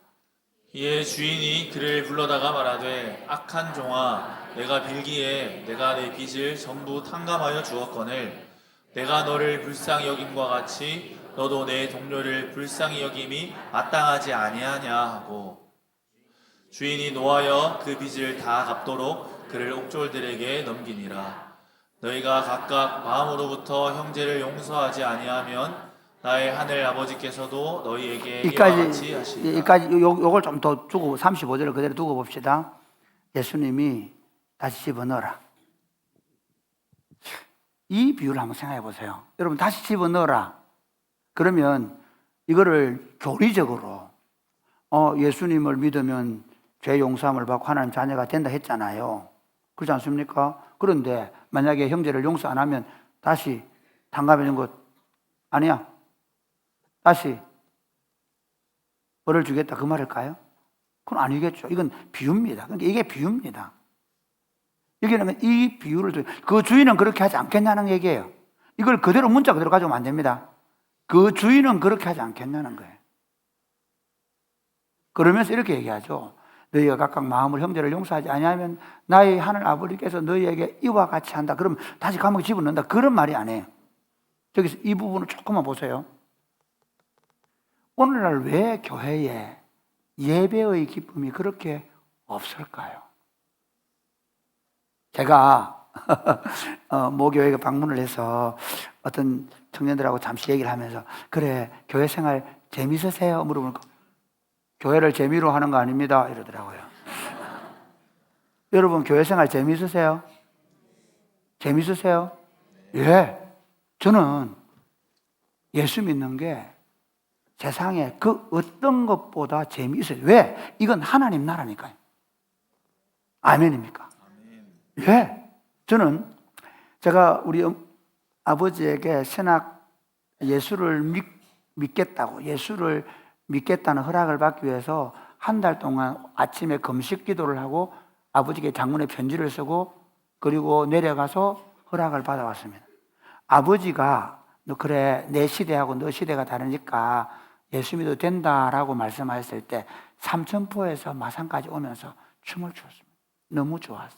이에 주인이 그를 불러다가 말하되 악한 종아 내가 빌기에 내가 내 빚을 전부 탕감하여 주었거늘 내가 너를 불쌍히 여김과 같이 너도 내 동료를 불쌍히 여김이 마땅하지 아니하냐 하고 주인이 노하여 그 빚을 다 갚도록 그를 옥졸들에게 넘기니라. 너희가 각각 마음으로부터 형제를 용서하지 아니하면 나의 하늘 아버지께서도 너희에게 이와 같이 하시리라. 여기까지 요걸 좀 더 두고 35절을 그대로 두고 봅시다. 예수님이 다시 집어넣어라. 이 비유를 한번 생각해 보세요. 여러분, 다시 집어넣어라. 그러면 이거를 교리적으로 예수님을 믿으면 죄 용서함을 받고 하나님 자녀가 된다 했잖아요. 그렇지 않습니까? 그런데 만약에 형제를 용서 안 하면 다시 탕감해준 것 아니야? 다시 벌을 주겠다 그 말일까요? 그건 아니겠죠. 이건 비유입니다. 그러니까 이게 비유입니다. 여기는 이 비유를 그 주인은 그렇게 하지 않겠냐는 얘기예요. 이걸 그대로 문자 그대로 가져오면 안 됩니다. 그 주인은 그렇게 하지 않겠냐는 거예요. 그러면서 이렇게 얘기하죠. 너희가 각각 마음을 형제를 용서하지 아니하면 나의 하늘 아버지께서 너희에게 이와 같이 한다. 그럼 다시 감옥에 집어넣는다. 그런 말이 아니에요. 저기서 이 부분을 조금만 보세요. 오늘날 왜 교회에 예배의 기쁨이 그렇게 없을까요? 제가 모교회에 방문을 해서 어떤 청년들하고 잠시 얘기를 하면서 그래, 교회 생활 재밌으세요? 물어보니까 교회를 재미로 하는 거 아닙니다 이러더라고요. 여러분, 교회 생활 재밌으세요? 재밌으세요? 예. 저는 예수 믿는 게 세상에 그 어떤 것보다 재미있어요. 왜? 이건 하나님 나라니까요. 아멘입니까? 예. 저는 제가 우리 아버지에게 예수를 믿겠다고, 예수를 믿겠다는 허락을 받기 위해서 한 달 동안 아침에 금식 기도를 하고 아버지께 장문의 편지를 쓰고 그리고 내려가서 허락을 받아왔습니다. 아버지가 너 그래, 내 시대하고 너 시대가 다르니까 예수 믿어도 된다라고 말씀하셨을 때 삼천포에서 마산까지 오면서 춤을 췄습니다. 너무 좋았어.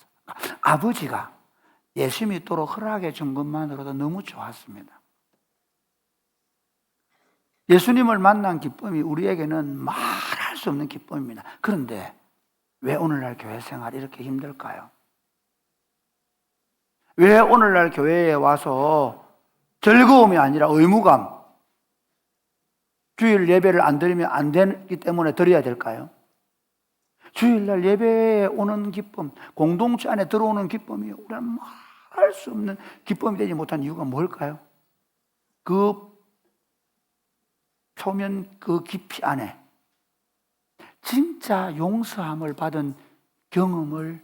아버지가 예수 믿도록 허락해 준 것만으로도 너무 좋았습니다. 예수님을 만난 기쁨이 우리에게는 말할 수 없는 기쁨입니다. 그런데 왜 오늘날 교회 생활이 이렇게 힘들까요? 왜 오늘날 교회에 와서 즐거움이 아니라 의무감, 주일 예배를 안 드리면 안 되기 때문에 드려야 될까요? 주일날 예배에 오는 기쁨, 공동체 안에 들어오는 기쁨이 우리는 말할 수 없는 기쁨이 되지 못한 이유가 뭘까요? 그 표면 그 깊이 안에 진짜 용서함을 받은 경험을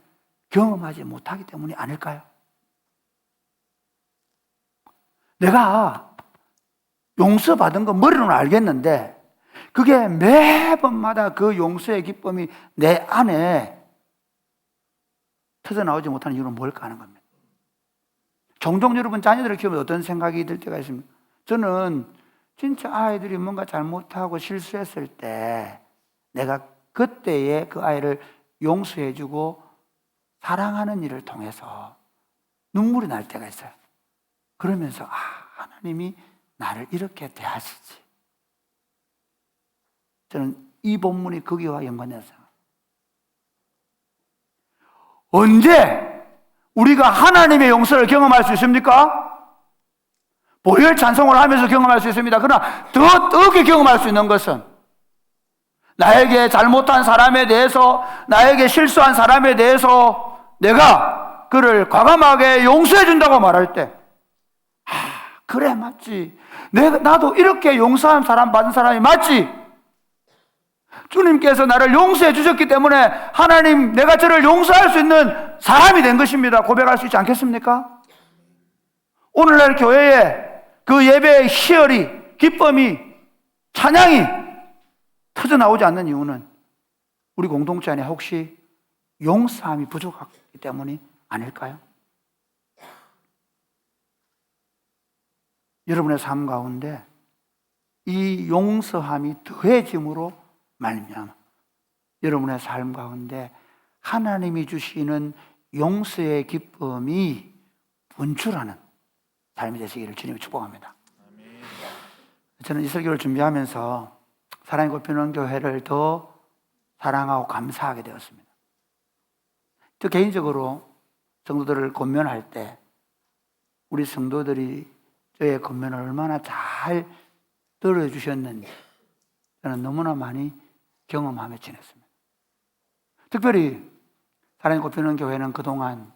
경험하지 못하기 때문이 아닐까요? 내가 용서받은 거 머리로는 알겠는데 그게 매번마다 그 용서의 기쁨이 내 안에 터져나오지 못하는 이유는 뭘까 하는 겁니다. 종종 여러분 자녀들을 키우면 어떤 생각이 들 때가 있습니까? 저는 진짜 아이들이 뭔가 잘못하고 실수했을 때 내가 그때에 그 아이를 용서해주고 사랑하는 일을 통해서 눈물이 날 때가 있어요. 그러면서 하나님이 나를 이렇게 대하시지. 저는 이 본문이 거기와 연관돼서 언제 우리가 하나님의 용서를 경험할 수 있습니까? 보혈 찬송을 하면서 경험할 수 있습니다. 그러나 더 뜨겁게 경험할 수 있는 것은 나에게 잘못한 사람에 대해서, 나에게 실수한 사람에 대해서 내가 그를 과감하게 용서해 준다고 말할 때 그래, 맞지. 나도 이렇게 용서한 사람 받은 사람이 맞지. 주님께서 나를 용서해 주셨기 때문에 하나님, 내가 저를 용서할 수 있는 사람이 된 것입니다. 고백할 수 있지 않겠습니까? 오늘날 교회에 그 예배의 희열이, 기쁨이, 찬양이 터져나오지 않는 이유는 우리 공동체 안에 혹시 용서함이 부족하기 때문이 아닐까요? 여러분의 삶 가운데 이 용서함이 더해짐으로 말미암아 여러분의 삶 가운데 하나님이 주시는 용서의 기쁨이 분출하는 삶이 되시기를 주님이 축복합니다. 저는 이 설교를 준비하면서 사랑이 곱히는 교회를 더 사랑하고 감사하게 되었습니다. 저 개인적으로 성도들을 권면할 때 우리 성도들이 저의 권면을 얼마나 잘 들어주셨는지 저는 너무나 많이 경험하며 지냈습니다. 특별히 사랑이 꼽히는 교회는 그동안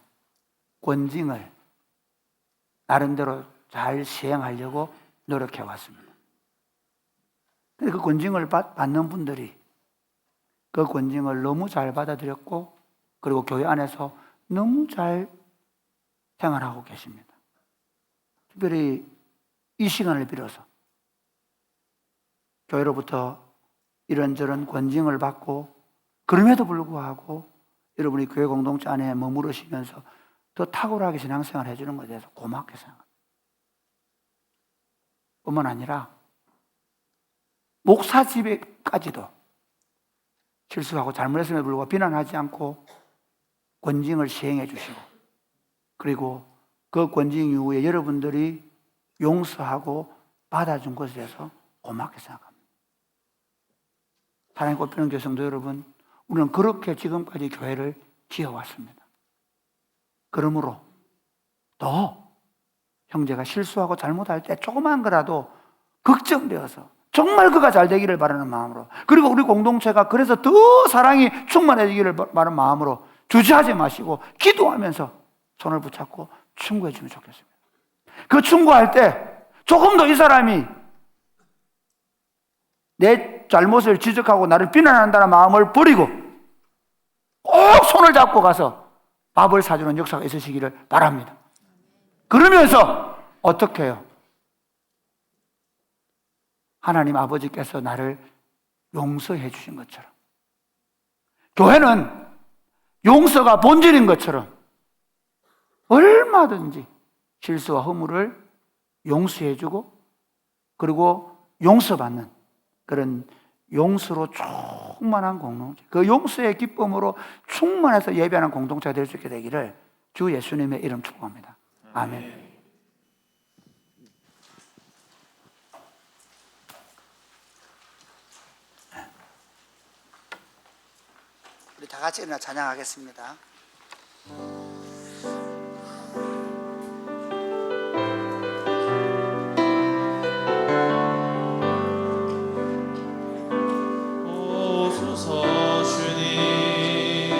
권징을 나름대로 잘 시행하려고 노력해 왔습니다. 근데 그 권징을 받는 분들이 그 권징을 너무 잘 받아들였고 그리고 교회 안에서 너무 잘 생활하고 계십니다. 특별히 이 시간을 빌어서 교회로부터 이런저런 권징을 받고 그럼에도 불구하고 여러분이 교회 공동체 안에 머무르시면서 더 탁월하게 신앙생활을 해주는 것에 대해서 고맙게 생각합니다. 뿐만 아니라 목사 집에까지도 실수하고 잘못했음에도 불구하고 비난하지 않고 권징을 시행해 주시고 그리고 그 권징 이후에 여러분들이 용서하고 받아준 것에 대해서 고맙게 생각합니다. 사랑이 꼽히는 교회 성도 여러분, 우리는 그렇게 지금까지 교회를 지어왔습니다. 그러므로 더 형제가 실수하고 잘못할 때 조그만 거라도 걱정되어서 정말 그가 잘 되기를 바라는 마음으로 그리고 우리 공동체가 그래서 더 사랑이 충만해지기를 바라는 마음으로 주저하지 마시고 기도하면서 손을 붙잡고 충고해 주면 좋겠습니다. 그 충고할 때 조금 더 이 사람이 내 잘못을 지적하고 나를 비난한다는 마음을 버리고 꼭 손을 잡고 가서 밥을 사주는 역사가 있으시기를 바랍니다. 그러면서 어떻게 해요? 하나님 아버지께서 나를 용서해 주신 것처럼 교회는 용서가 본질인 것처럼 얼마든지 실수와 허물을 용서해 주고 그리고 용서받는 그런 용서로 충만한 공동체, 그 용서의 기쁨으로 충만해서 예배하는 공동체가 될 수 있게 되기를 주 예수님의 이름 축복합니다. 아멘. 우리 다 같이 일어나 찬양하겠습니다. 오소서 주님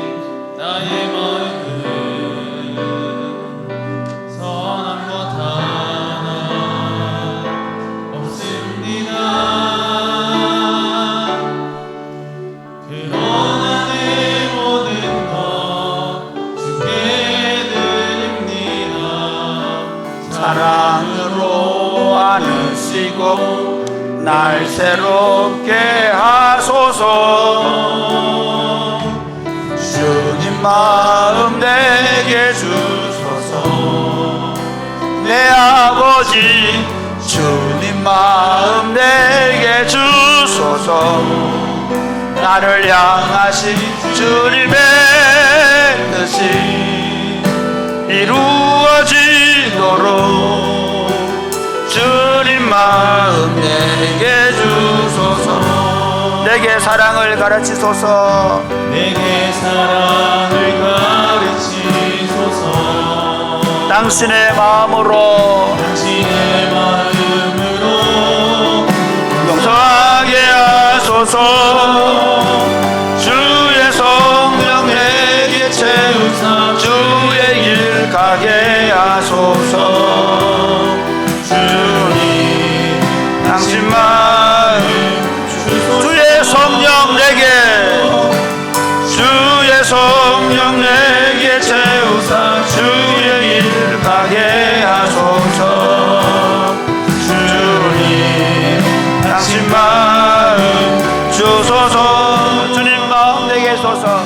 나의 마음은 선한 것 하나 없습니다. 그러나 내 모든 것 주께 드립니다. 사랑으로 안으시고 날 새롭게 하소서. 주님 마음 내게 주소서. 내 아버지 주님 마음 내게 주소서. 나를 향하신 주님의 뜻이 이루어지도록 주님 마음 내게 주소서. 내게 사랑을 가르치소서. 내게 사랑을 가르치소서. 당신의 마음으로 당신의 마음으로 용서하게 하소서. 주의 성령 내게 채우사 주의 길 가게 하소서. 주님 당신 마음 주의 성령 내게 주의 성령 내게 채우사 주의 길 가게 하소서. 주님 당신 마음 주소서. 주님 마음 내게 주소서.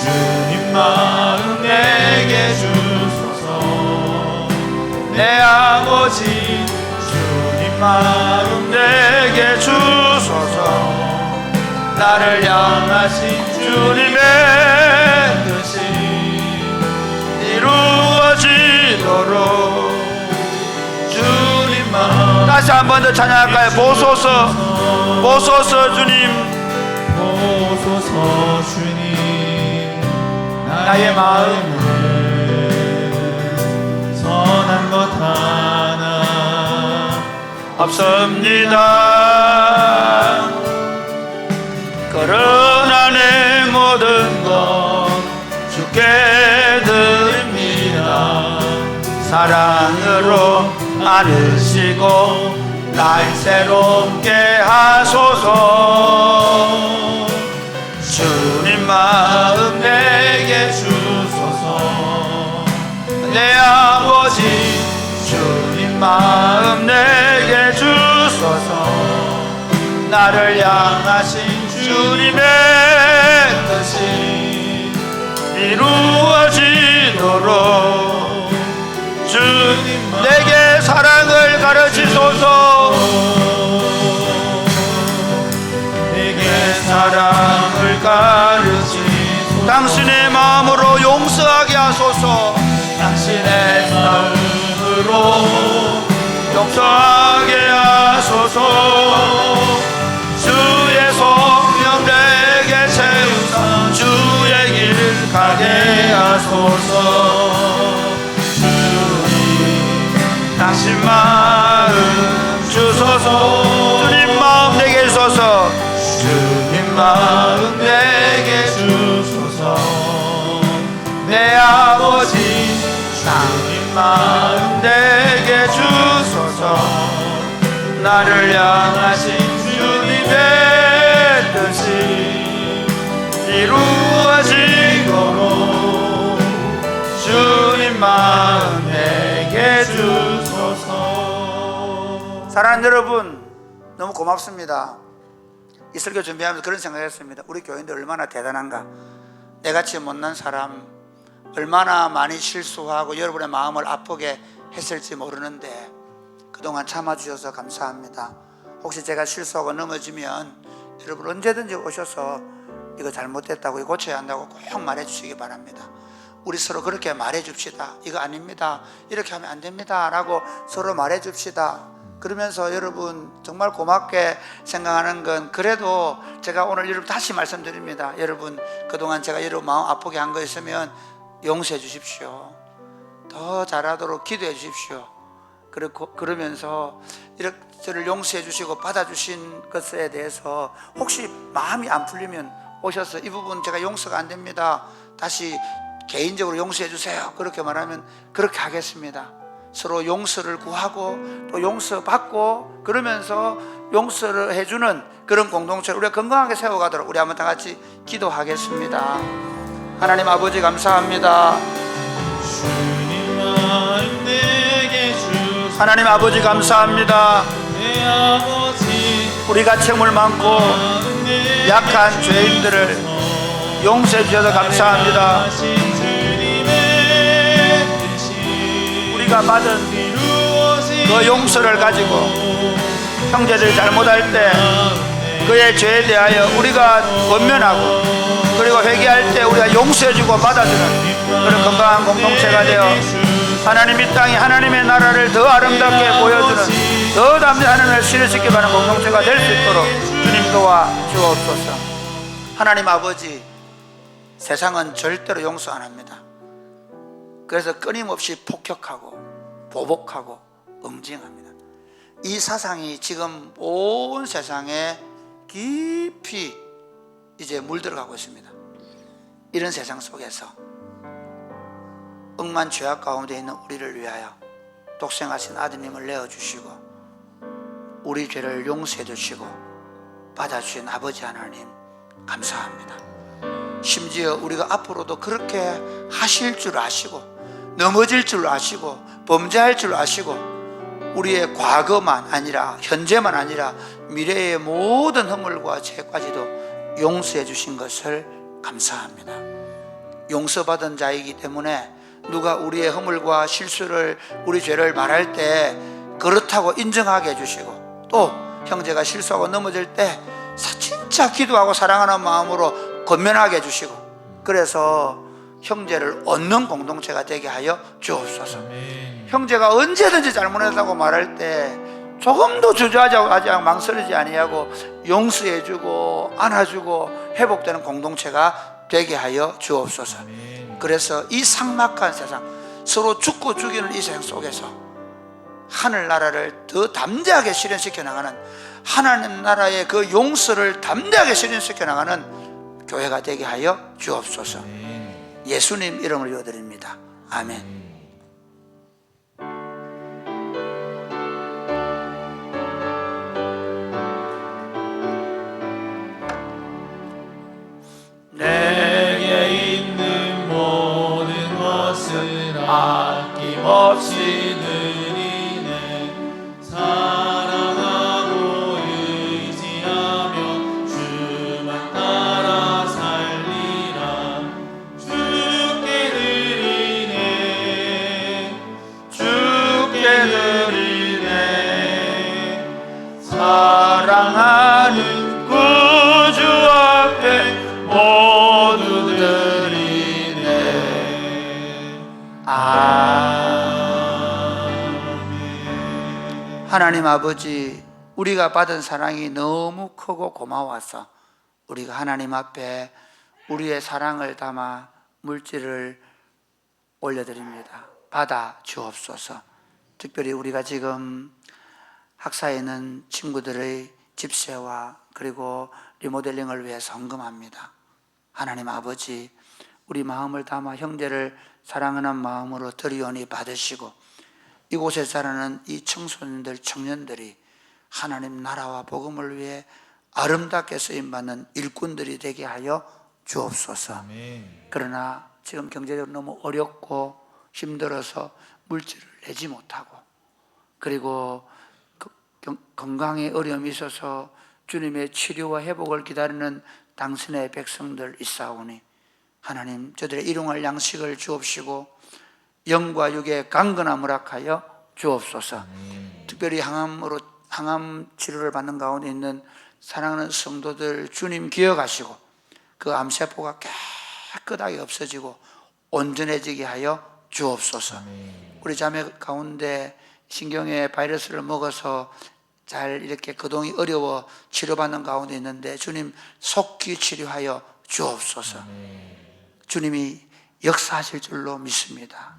주님 마음 내게 주소서. 내 아버지 주님 마음 내게 주소서. 나를 향하신 주님의 뜻이 이루어지도록 주님 마음. 다시 한 번 더 찬양할까요? 보소서 보소서 주님. 보소서 주님 나의 마음을 없습니다. 그러나 내 모든 것 주께 드립니다. 사랑으로 안으시고 날 새롭게 하소서. 주님 마음 내게 주소서. 내 아버지 주님 마음 내게 주소서. 나를 향하신 주님의 뜻이 이루어지도록 주님 내게 사랑을 가르치소서. 내게 사랑을 가르치소서. 당신의 마음으로 용서하게 하소서. 당신의 마음으로 용서하게 하소서. 주의 성령 내게 채우사 주의 길 가게 하소서. 주님 당신 마음 주소서. 주님 마음 내게 주소서. 주님 마음 내게 주소서. 내 아버지 주님 마음 내게 주소서. 나를 향하신 주님의 뜻이 이루어지도록 주님 마음 내게 주소서. 사랑하는 여러분, 너무 고맙습니다. 이 설교 준비하면서 그런 생각했습니다. 우리 교인들 얼마나 대단한가. 내같이 못난 사람 얼마나 많이 실수하고 여러분의 마음을 아프게 했을지 모르는데 그동안 참아주셔서 감사합니다. 혹시 제가 실수하고 넘어지면 여러분 언제든지 오셔서 이거 잘못됐다고 이거 고쳐야 한다고 꼭 말해주시기 바랍니다. 우리 서로 그렇게 말해줍시다. 이거 아닙니다, 이렇게 하면 안 됩니다 라고 서로 말해줍시다. 그러면서 여러분 정말 고맙게 생각하는 건, 그래도 제가 오늘 여러분 다시 말씀드립니다. 여러분 그동안 제가 여러분 마음 아프게 한 거 있으면 용서해 주십시오. 더 잘하도록 기도해 주십시오. 그러면서 이렇게 저를 용서해 주시고 받아주신 것에 대해서 혹시 마음이 안 풀리면 오셔서 이 부분 제가 용서가 안 됩니다, 다시 개인적으로 용서해 주세요, 그렇게 말하면 그렇게 하겠습니다. 서로 용서를 구하고 또 용서받고 그러면서 용서를 해주는 그런 공동체를 우리가 건강하게 세워가도록 우리 한번 다 같이 기도하겠습니다. 하나님 아버지 감사합니다. 하나님 아버지 감사합니다. 우리가 채물 많고 약한 죄인들을 용서해 주셔서 감사합니다. 우리가 받은 그 용서를 가지고 형제들이 잘못할 때 그의 죄에 대하여 우리가 권면하고 그리고 회개할 때 우리가 용서해주고 받아주는 그런 건강한 공동체가 되어 하나님 이 땅에 하나님의 나라를 더 아름답게 보여주는 더 담대한 하나님을 실현시키게 하는 공동체가 될 수 있도록 주님 도와 주옵소서. 하나님 아버지, 세상은 절대로 용서 안 합니다. 그래서 끊임없이 폭격하고 보복하고 응징합니다. 이 사상이 지금 온 세상에 깊이 이제 물들어가고 있습니다. 이런 세상 속에서 억만 죄악 가운데 있는 우리를 위하여 독생하신 아드님을 내어주시고 우리 죄를 용서해 주시고 받아주신 아버지 하나님 감사합니다. 심지어 우리가 앞으로도 그렇게 하실 줄 아시고 넘어질 줄 아시고 범죄할 줄 아시고 우리의 과거만 아니라 현재만 아니라 미래의 모든 허물과 죄까지도 용서해 주신 것을 감사합니다. 용서받은 자이기 때문에 누가 우리의 허물과 실수를 우리 죄를 말할 때 그렇다고 인정하게 해주시고 또 형제가 실수하고 넘어질 때 진짜 기도하고 사랑하는 마음으로 권면하게 해주시고 그래서 형제를 얻는 공동체가 되게 하여 주옵소서. 형제가 언제든지 잘못했다고 말할 때 조금도 주저하지 않고 망설이지 아니하고 용서해주고 안아주고 회복되는 공동체가 되게 하여 주옵소서. 그래서 이 삭막한 세상, 서로 죽고 죽이는 이 세상 속에서 하늘나라를 더 담대하게 실현시켜 나가는, 하나님 나라의 그 용서를 담대하게 실현시켜 나가는 교회가 되게 하여 주옵소서. 예수님 이름으로 기도드립니다. 아멘. 내게 있는 모든 것을 아낌없이 드리네. 사랑하고 의지하며 주만 따라 살리라. 주께 드리네, 주께 드리네. 사랑하는 구주 앞에 모두 드리네. 아멘. 하나님 아버지, 우리가 받은 사랑이 너무 크고 고마워서 우리가 하나님 앞에 우리의 사랑을 담아 물질을 올려드립니다. 받아 주옵소서. 특별히 우리가 지금 학사에 있는 친구들의 집세와 그리고 리모델링을 위해 헌금합니다. 하나님 아버지, 우리 마음을 담아 형제를 사랑하는 마음으로 드리오니 받으시고, 이곳에 자라는 이 청소년들, 청년들이 하나님 나라와 복음을 위해 아름답게 쓰임받는 일꾼들이 되게 하여 주옵소서. 아멘. 그러나 지금 경제적으로 너무 어렵고 힘들어서 물질을 내지 못하고, 그리고 건강에 어려움이 있어서 주님의 치료와 회복을 기다리는 당신의 백성들 있사오니 하나님, 저들의 일용할 양식을 주옵시고 영과 육의 강건함을 허락하여 주옵소서. 특별히 항암 치료를 받는 가운데 있는 사랑하는 성도들 주님 기억하시고 그 암세포가 깨끗하게 없어지고 온전해지게 하여 주옵소서. 우리 자매 가운데 신경에 바이러스를 먹어서 잘 이렇게 거동이 어려워 치료받는 가운데 있는데 주님 속히 치료하여 주옵소서. 주님이 역사하실 줄로 믿습니다.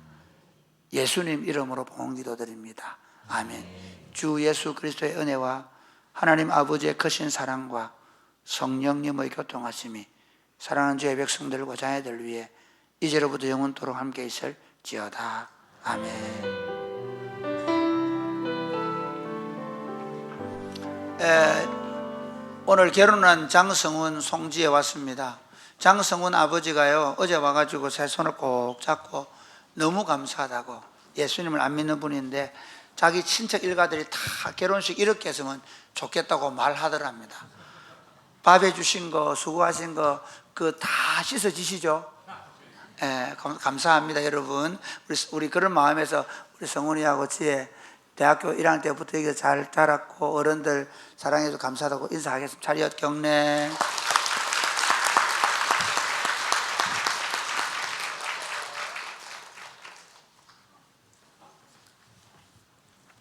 예수님 이름으로 봉헌 기도드립니다. 아멘. 주 예수 그리스도의 은혜와 하나님 아버지의 크신 사랑과 성령님의 교통하심이 사랑하는 주의 백성들과 자녀들 위해 이제로부터 영원토록 함께 있을지어다. 아멘. 오늘 결혼한 장성훈 송지에 왔습니다. 장성훈 아버지가요, 어제 와가지고 제 손을 꼭 잡고 너무 감사하다고, 예수님을 안 믿는 분인데 자기 친척 일가들이 다 결혼식 이렇게 했으면 좋겠다고 말하더랍니다. 밥 해주신 거, 수고하신 거 그 다 씻어지시죠? 감사합니다 여러분. 우리 그런 마음에서 우리 성훈이하고 지혜 대학교 1학년 때부터 이게 잘 자랐고 어른들 사랑해서 감사하다고 인사하겠습니다. 차렷 경례.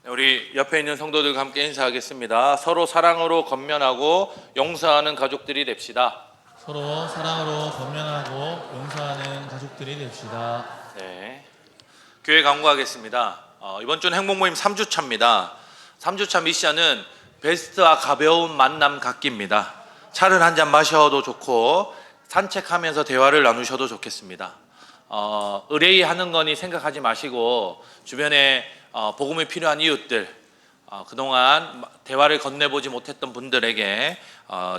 우리 옆에 있는 성도들과 함께 인사하겠습니다. 서로 사랑으로 건면하고 용서하는 가족들이 됩시다. 서로 사랑으로 건면하고 용서하는 가족들이 됩시다. 네. 교회 강구하겠습니다. 이번 주는 행복모임 3주차입니다. 3주차 미션은 베스트와 가벼운 만남 갖기입니다. 차를 한 잔 마셔도 좋고 산책하면서 대화를 나누셔도 좋겠습니다. 의뢰하는 거니 생각하지 마시고 주변에 복음이 필요한 이웃들, 그동안 대화를 건네보지 못했던 분들에게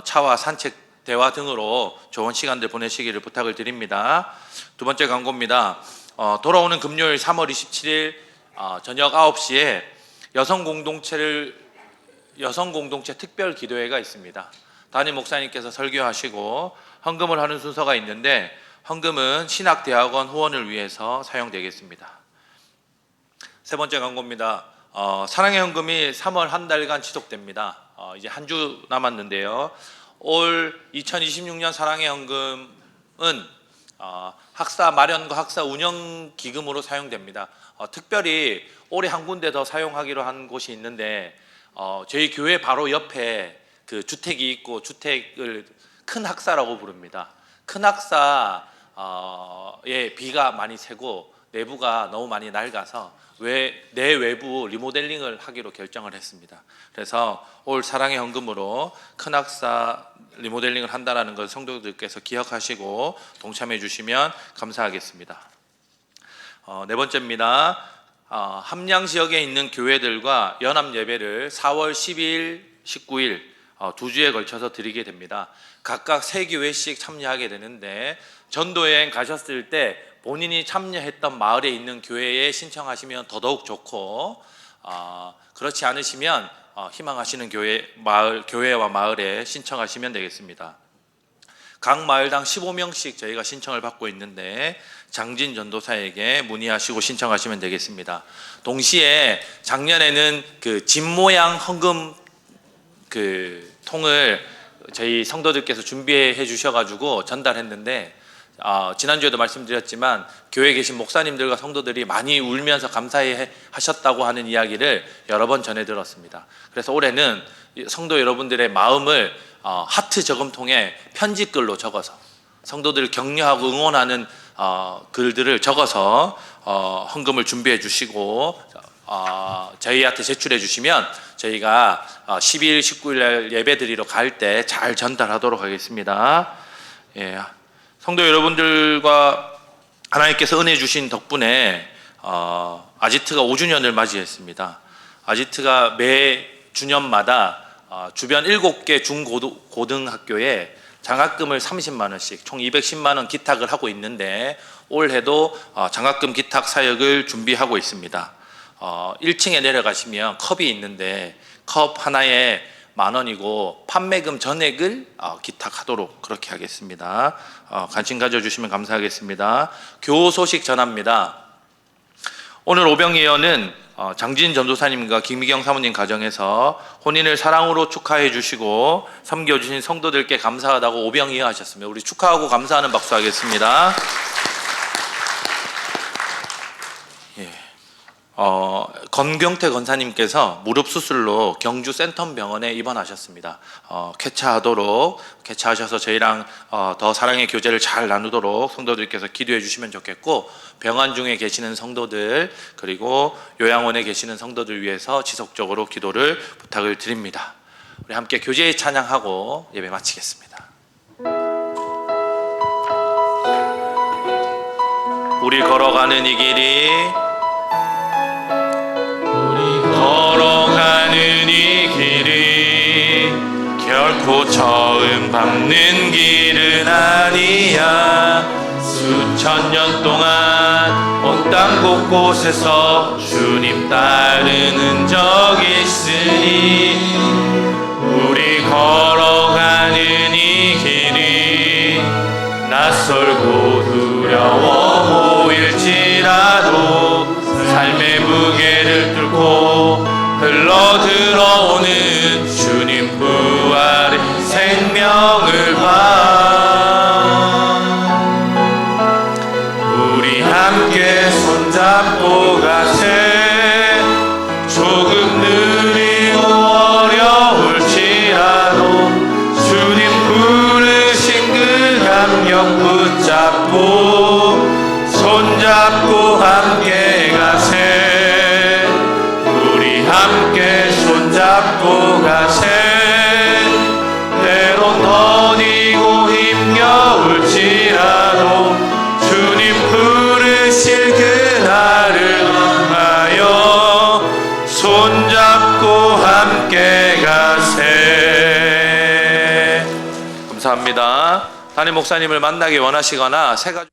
차와 산책, 대화 등으로 좋은 시간들 보내시기를 부탁을 드립니다. 두 번째 광고입니다. 돌아오는 금요일 3월 27일 저녁 9시에 여성 공동체 특별 기도회가 있습니다. 담임 목사님께서 설교하시고 헌금을 하는 순서가 있는데 헌금은 신학대학원 후원을 위해서 사용되겠습니다. 세 번째 광고입니다. 사랑의 헌금이 3월 한 달간 지속됩니다. 이제 한 주 남았는데요. 올 2026년 사랑의 헌금은 학사 마련과 학사 운영 기금으로 사용됩니다. 특별히 올해 한 군데 더 사용하기로 한 곳이 있는데 저희 교회 바로 옆에 그 주택이 있고 주택을 큰 학사라고 부릅니다. 큰 학사에 비가 많이 새고 내부가 너무 많이 낡아서 내외부 리모델링을 하기로 결정을 했습니다. 그래서 올 사랑의 헌금으로 큰 학사 리모델링을 한다는 것을 성도들께서 기억하시고 동참해 주시면 감사하겠습니다. 네 번째입니다. 함양 지역에 있는 교회들과 연합 예배를 4월 10일, 19일 두 주에 걸쳐서 드리게 됩니다. 각각 3교회씩 참여하게 되는데 전도여행 가셨을 때 본인이 참여했던 마을에 있는 교회에 신청하시면 더더욱 좋고, 그렇지 않으시면 희망하시는 교회와 마을에 신청하시면 되겠습니다. 각 마을당 15명씩 저희가 신청을 받고 있는데 장진 전도사에게 문의하시고 신청하시면 되겠습니다. 동시에 작년에는 그 집 모양 헌금 그 통을 저희 성도들께서 준비해 주셔가지고 전달했는데, 지난주에도 말씀드렸지만 교회에 계신 목사님들과 성도들이 많이 울면서 감사해 하셨다고 하는 이야기를 여러 번 전해 들었습니다. 그래서 올해는 성도 여러분들의 마음을 하트 저금통에 편지글로 적어서 성도들을 격려하고 응원하는 글들을 적어서 헌금을 준비해 주시고 저희한테 제출해 주시면 저희가 12일, 19일 날 예배 드리러 갈 때 잘 전달하도록 하겠습니다. 예, 성도 여러분들과 하나님께서 은혜 주신 덕분에 아지트가 5주년을 맞이했습니다. 아지트가 매 주년마다 주변 7개 중고등학교에 장학금을 30만 원씩 총 210만 원 기탁을 하고 있는데 올해도 장학금 기탁 사역을 준비하고 있습니다. 1층에 내려가시면 컵이 있는데 컵 하나에 10,000원이고 판매금 전액을 기탁하도록 그렇게 하겠습니다. 관심 가져주시면 감사하겠습니다. 교우 소식 전합니다. 오늘 오병이어는 장진 전도사님과 김미경 사모님 가정에서 혼인을 사랑으로 축하해 주시고 섬겨주신 성도들께 감사하다고 오병이어 하셨습니다. 우리 축하하고 감사하는 박수 하겠습니다. 건경태 권사님께서 무릎 수술로 경주 센텀병원에 입원하셨습니다. 쾌차하셔서 저희랑 더 사랑의 교제를 잘 나누도록 성도들께서 기도해 주시면 좋겠고, 병원 중에 계시는 성도들 그리고 요양원에 계시는 성도들 위해서 지속적으로 기도를 부탁을 드립니다. 우리 함께 교제 찬양하고 예배 마치겠습니다. 우리 걸어가는 이 길이 걸어가는 이 길이 결코 처음 밟는 길은 아니야. 수천 년 동안 온 땅 곳곳에서 주님 따르는 적이 있으니 우리 걸어가는 이 길이 낯설고 두려워 보일지라도 삶의 무게를 뚫고 흘러들어오는 주님 부활의 생명을 봐. 우리 함께 손잡고 가세. 조금 느리고 어려울지라도 주님 부르신 그 감격 붙잡고 손잡고 함께 가세. 우리 함께 손잡고 가세. 때론 더디고 힘겨울지라도 주님 부르실 그날을 향하여 손잡고 함께 가세. 감사합니다. 담임 목사님을 만나기 원하시거나 새 가족